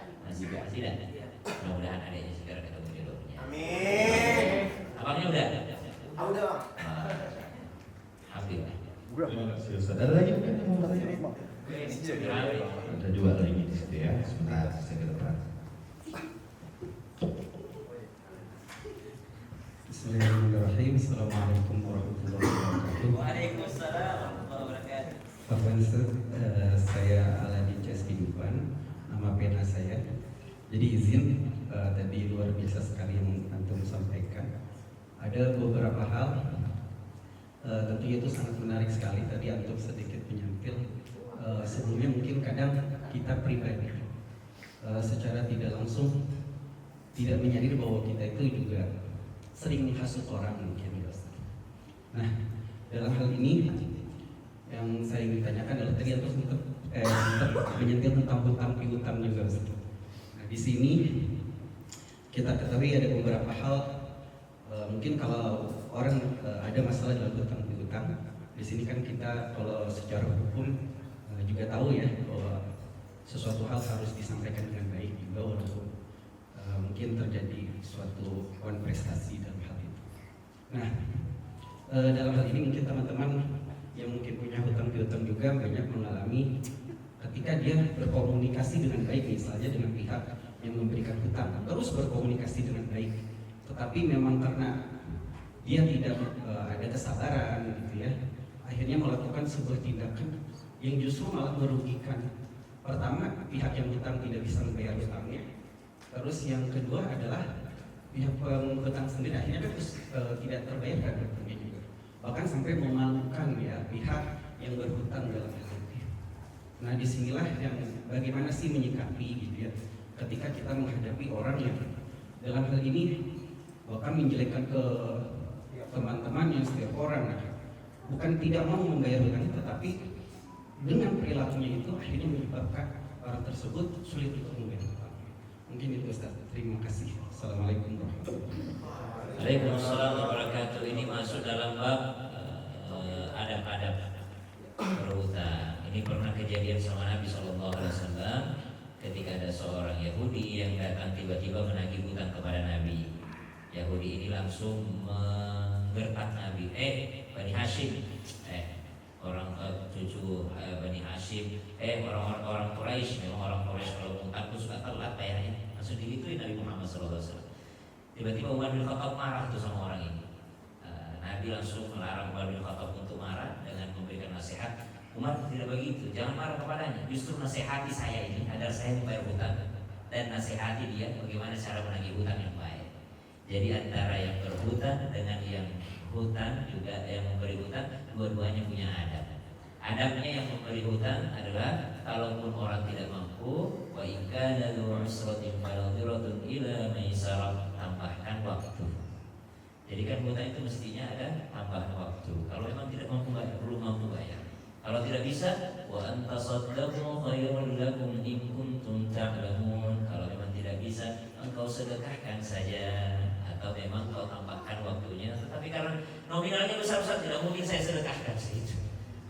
Mudah-mudahan adiknya segera ketemu jodohnya. Amin. Abangnya udah? Udah. Alhamdulillah. Terima kasih Ustaz. Ada lagi mungkin yang mau bertanya? Ada dua lagi di situ ya. Sebentar, saya ke depan. Bismillahirrahmanirrahim. Assalamualaikum warahmatullahi wabarakatuh. Waalaikumsalam warahmatullahi wabarakatuh. Pak Ustaz, saya Aladin Chesky Dufan, nama pena saya. Jadi izin tadi luar biasa sekali yang antum sampaikan. Ada beberapa hal tentunya itu sangat menarik sekali. Tadi antum sedikit menyampil. Sebelumnya mungkin kadang kita pribadi secara tidak langsung tidak menyadari bahwa kita itu juga sering menghasut orang mungkin. Nah, dalam hal ini yang saya ingin tanyakan adalah tadi antum sempat menyentil tentang hutang piutang juga. Nah, di sini kita ketahui ada beberapa hal mungkin kalau orang ada masalah dalam hutang piutang, di sini kan kita kalau secara hukum juga tahu ya bahwa sesuatu hal harus disampaikan dengan baik juga walaupun mungkin terjadi suatu prestasi dalam hal itu. Nah, dalam hal ini mungkin teman-teman yang mungkin punya hutang piutang juga banyak mengalami ketika dia berkomunikasi dengan baik, misalnya dengan pihak yang memberikan hutang, terus berkomunikasi dengan baik, tetapi memang karena dia tidak ada kesabaran gitu ya, akhirnya melakukan sebuah tindakan yang justru malah merugikan. Pertama, pihak yang hutang tidak bisa membayar hutangnya. Terus yang kedua adalah pihak penghutang sendiri akhirnya terus tidak terbayarkan hutangnya juga. Bahkan sampai memalukan ya pihak yang berhutang dalam hal ini. Nah, disinilah yang bagaimana sih menyikapi gitu ya ketika kita menghadapi orang yang dalam hal ini bahkan menjelekkan ke teman-temannya setiap orang, bukan tidak mau membayar hutang, tetapi dengan perilakunya itu akhirnya menyebabkan orang tersebut sulit untuk membayar hutang. Mungkin itu Ustaz. Terima kasih. Assalamualaikum warahmatullahi wabarakatuh. Waalaikumsalam warahmatullahi wabarakatuh. Ini masuk dalam bab adab-adab berhutang. Ini pernah kejadian sama Nabi SAW ketika ada seorang Yahudi yang datang tiba-tiba menagih hutang kepada Nabi. Yahudi ini langsung menggertak Nabi. Bani Hashim, orang cucu Bani Hashim, orang Quraisy. Memang orang Quraisy kalau hutang itu suka telat bayarnya. Langsung digituin Nabi Muhammad SAW. Tiba-tiba Umar bin Khattab marah tuh sama orang ini. Nabi langsung melarang Umar bin Khattab untuk marah dengan memberikan nasihat. Umar tidak begitu, jangan marah kepadanya. Justru nasihati saya ini agar saya membayar hutang dan nasihati dia bagaimana cara menagih hutang yang baik. Jadi antara yang berhutang dengan yang hutang juga yang memberi hutang, dua-duanya punya adab. Adabnya yang memberi hutang adalah kalaupun orang tidak mampu, wa in kana dzu usratin fanadhiratun ila maisarah, tambahkan waktu. Jadi kan hutang itu mestinya ada tambahan waktu. Kalau memang tidak mampu bayar, belum mampu bayar. Kalau tidak bisa, wa antasaddaqu khairul lakum in kuntum ta'lamun. Kalau memang tidak bisa, engkau sedekahkan saja atau memang kau tambahkan waktunya. Tetapi karena nominalnya besar-besar tidak mungkin saya sedekahkan segitu.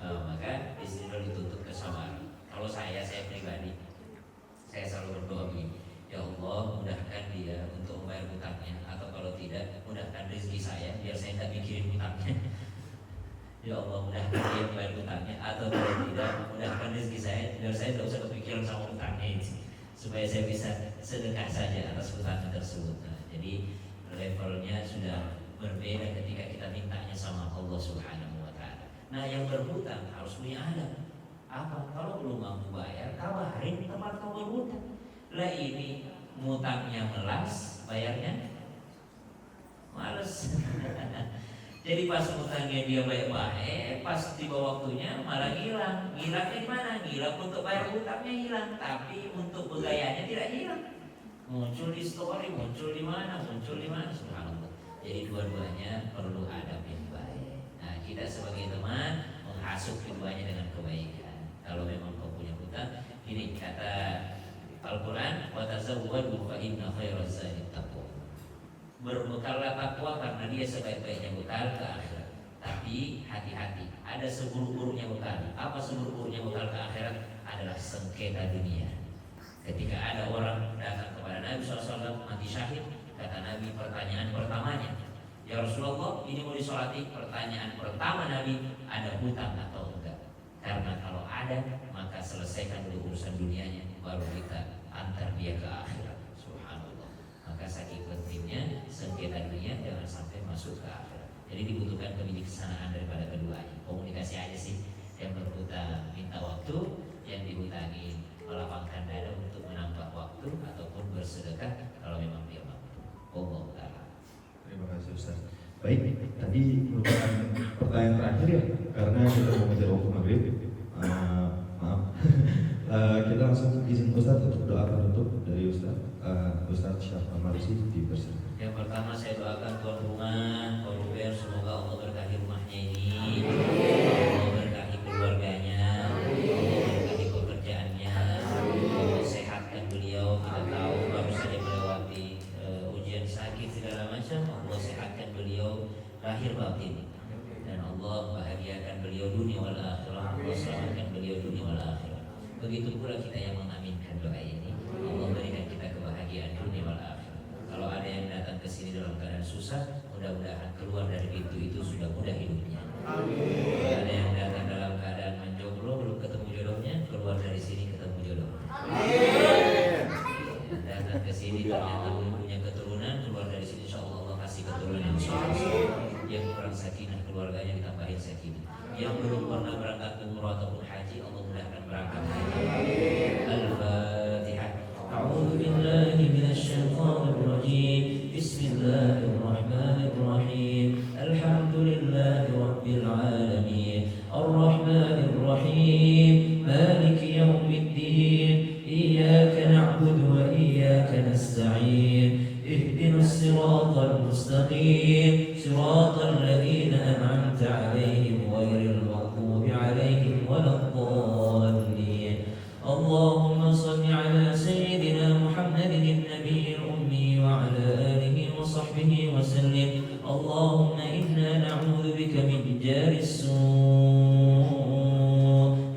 Maka istilah dituntut kesabaran. Kalau saya pribadi, saya selalu berdoa begini, ya Allah mudahkan dia untuk membayar hutangnya, atau kalau tidak mudahkan rezeki saya biar saya tidak mikirin hutangnya. Ya Allah mudahkan dia membayar hutangnya, atau kalau tidak mudahkan rezeki saya biar saya tidak usah kepikiran sama hutangnya itu, supaya saya bisa sedekah saja atas hutang tersebut. Nah, jadi levelnya sudah berbeda ketika kita mintanya sama Allah Subhanahu wa Ta'ala. Nah, yang berhutang harus punya adab. Apa? Kalau belum mampu bayar, kabarin tempat kau berhutang. Lah ini mutangnya melas, bayarnya males. Jadi pas hutangnya dia baik-baik, pas tiba waktunya malah hilang. Hilangnya di mana? Hilang untuk bayar hutangnya hilang, tapi untuk begayanya tidak hilang. Muncul di story, muncul di mana, subhanallah. Jadi dua-duanya perlu adab yang baik. Nah, kita sebagai teman menghasut keduanya dengan kebaikan. Kalau memang kau punya hutang, ini kata Al-Quran, wa tazawwadu fa inna khairaz zadi taqwa. Berbekallah takwa karena dia sebaik-baiknya bekal ke akhirat. Tapi hati-hati, ada seburuk-buruknya bekal. Apa seburuk-buruknya bekal ke akhirat? Adalah sengketa dunia. Ketika ada orang datang kepada Nabi SAW mati syahid, kata Nabi pertanyaan pertamanya, ya Rasulullah, ini mau disolati. Pertanyaan pertama Nabi, ada hutang atau enggak? Karena kalau ada, maka selesaikan dulu urusan dunianya, baru kita antar dia ke akhirat. Subhanallah. Maka saking pentingnya sengketa dunia jangan sampai masuk ke akhirat. Jadi dibutuhkan kebijaksanaan daripada keduanya. Komunikasi aja sih. Yang berhutang minta waktu, yang dihutangi melapangkan dada untuk menambah waktu ataupun bersedekah kalau memang dia mampu. Wallahu ta'ala. Terima kasih Ustaz. Baik, tadi merupakan pertanyaan terakhir ya, karena kita mau mengejar waktu maghrib. Maaf. Kita langsung izin Ustaz untuk doa penutup dari Ustaz. Ustaz Syafran Marisi dipersilakan. Yang pertama saya doakan tuan rumah, Pak Ruben, semoga Allah berkahi rumahnya ini, Allah berkahi keluarganya, Allah berkahi pekerjaannya, Allah sehatkan beliau. Kita tahu baru saja melewati ujian sakit segala macam, Allah sehatkan beliau lahir batin, dan Allah bahagiakan beliau dunia wal akhirah, Allah selamatkan beliau dunia wal akhirah. Begitu pula kita yang mengaminkan doa ini, Allah berikan kita kebahagiaan dunia wal akhirah. Kalau ada yang datang ke sini dalam keadaan susah, mudah-mudahan keluar dari pintu itu sudah mudah hidupnya. Amin. Kalau ada yang datang dalam keadaan menjomblo, belum ketemu jodohnya, keluar dari sini ketemu jodoh. Amin. Datang ke sini ternyata belum punya keturunan, keluar dari sini insya Allah kasih keturunan yang soleh. Yang kurang sakinah keluarganya ditambahin sakinah. Yang belum pernah berangkat umroh ataupun haji, Allah mudahkan berangkat haji. Al-Fatihah. A'udzu billahi minasyaitonir rajim. Bismillahirrahmanirrahim. Alhamdulillahi rabbil alamin. Ar-Rahmanir Rahim. Maliki yaumiddin. Iyyaka na'budu wa iyyaka nasta'in. Ihdinas siratal mustaqim. Siratal ladzina an'amta 'alaihim ghairil maghdubi 'alaihim waladdallin. Allahumma shalli 'ala sayyidina Muhammadin an-nabiyil ummi wa 'ala alihi wa sahbihi wa sallim. Allahumma inna na'udzu bika min jaris su'.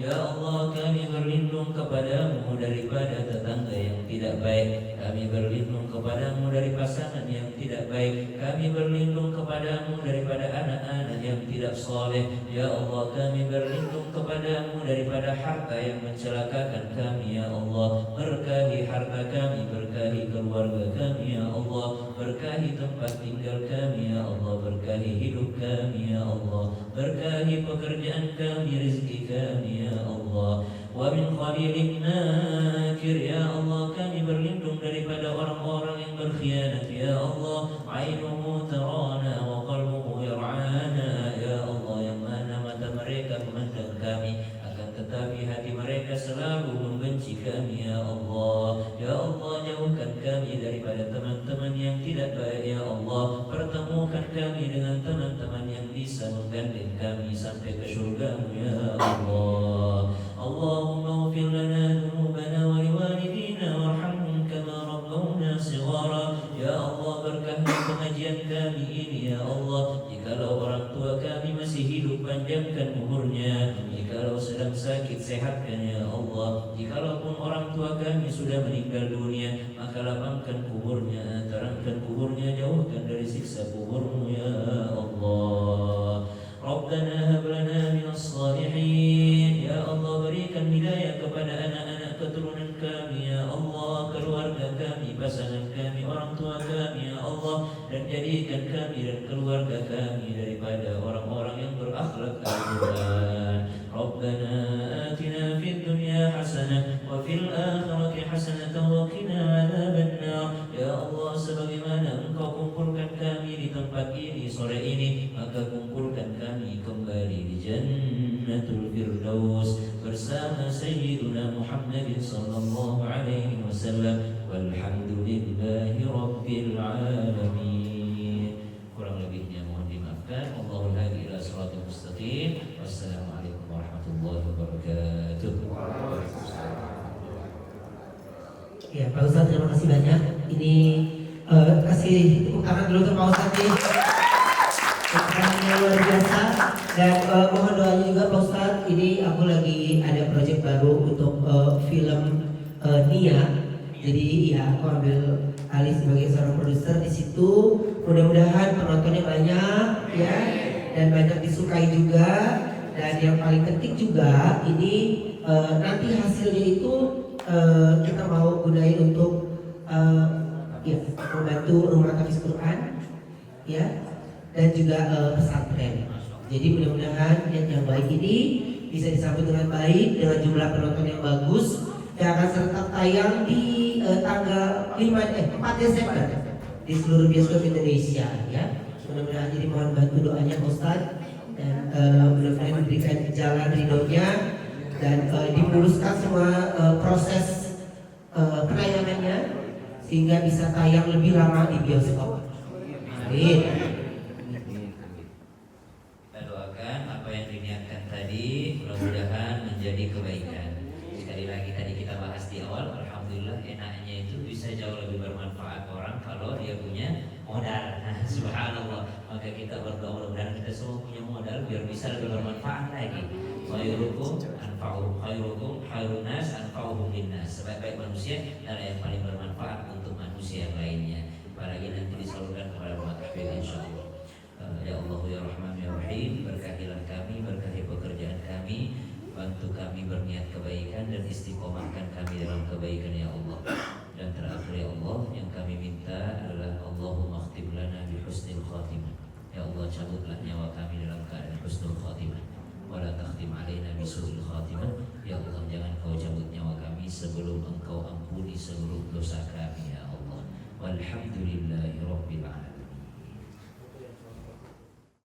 Ya Allah, kami berlindung kepadamu daripada tetangga yang tidak baik. Kami berlindung kepadamu dari pasangan yang tidak baik. Kami berlindung kepadamu daripada anak-anak yang tidak saleh. Ya Allah, kami berlindung kepadamu daripada harta yang mencelakakan kami. Ya Allah, berkahi harta kami, berkahi keluarga kami. Ya Allah, berkahi tempat tinggal kami. Ya Allah, berkahi hidup kami. Ya Allah, berkahi pekerjaan kami, rezeki kami. Ya Allah, wa min khalilin nakir. Ya Allah, kami berlindung daripada orang-orang yang berkhianat. Ya Allah, ainuhu tarana wa qalbuhu yar'ana. Ya Allah, yang mana mata mereka memandang kami, akan tetapi hati mereka selalu membenci kami. Ya Allah, ya Allah, jauhkan kami daripada teman-teman yang tidak baik. Ya Allah, pertemukan kami dengan teman-teman yang bisa menggandeng kami sampai ke surga-Mu. Ya Allah, Allahumma ighfir lana dhunubana wa liwalidina warhamhum kama rabbawna shighara. Ya Allah, berkahi pengajian kami ini. Ya Allah, jikalau orang tua kami masih hidup, panjangkan umurnya. Jikalau sedang sakit, sehatkan. Ya Allah, jikalaupun orang tua kami sudah meninggal dunia, maka lapangkan kuburnya, terangkan kuburnya, jauhkan dari siksa kuburmu. Ya Allah, Rabbana hab lana minas salihin. Ya Allah, berikan hidayah kepada anak-anak keturunan kami. Ya Allah, keluarga kami, pasangan kami, orang tua kami. Ya Allah, dan jadikan kami dan keluarga kami daripada orang-orang yang berakhlak al-Quran. Rabbana atina fid dunya hasanah wa fil akhirati hasanah wa qina adzabannar. Ya Allah, sebagaimana Engkau kumpulkan kami di tempat ini sore ini, maka kumpulkan kami kembali di Jannatul Firdaus bersama Sayyiduna Muhammadin sallallahu alaihi wasallam. Walhamdulillahi rabbil alamin. Kurang lebihnya mohon dimaafkan. Allahul hadi ila shiratal mustaqim. Wassalamualaikum warahmatullahi wabarakatuh. Ya, Pak Ustadz, terima kasih banyak. Ini kasih tangan dulu untuk Pak Ustadz nih. Yang luar biasa. Dan mohon doanya juga Pak Ustadz. Ini aku lagi ada proyek baru untuk film Nia. Jadi ya aku ambil alih sebagai seorang produser di situ. Mudah-mudahan penontonnya banyak ya, dan banyak disukai juga. Dan yang paling penting juga ini nanti hasilnya itu kita mau gunain untuk ya membantu rumah tafsir Quran ya, dan juga pesantren. Jadi mudah-mudahan yang baik ini bisa disambut dengan baik dengan jumlah penonton yang bagus, yang akan serentak tayang di tanggal 4 Desember di seluruh bioskop Indonesia ya. Mudah-mudahan, jadi mohon bantu doanya Pak Ustadz, dan mudah-mudahan diberikan jalan ridhonya dan dimuluskan semua proses penayangannya sehingga bisa tayang lebih lama di bioskop. Amin. Kita doakan apa yang diniatkan tadi mudah-mudahan menjadi kebaikan. Sekali lagi tadi kita bahas di awal, alhamdulillah enaknya itu bisa jauh lebih bermanfaat orang kalau dia punya modal. Nah, subhanallah. Maka kita berdoa mudah-mudahan kita semua punya modal biar bisa lebih bermanfaat lagi. Khairukum anfa'uhum khairukum khairun nas anfa'uhum linnas. Sebaik-baik manusia adalah yang paling bermanfaat untuk manusia yang lainnya. Apalagi nanti disalurkan kepada umat kafir insyaallah. Ya Allah ya Rahman ya Rahim, berkahilah kami, berkahi pekerjaan kami, bantu kami berniat kebaikan dan istiqomahkan kami dalam kebaikan ya Allah. Dan terakhir ya Allah, yang kami minta adalah Allahumma khtim lana bi husnil khatimah. Ya Allah, cabutlah nyawa kami dalam keadaan husnul khatimah. Wala takhtim alaina bi su'il khatimah. Ya Allah, jangan kau cabut nyawa kami sebelum engkau ampuni seluruh dosa kami ya Allah. Walhamdulillahi rabbil alamin.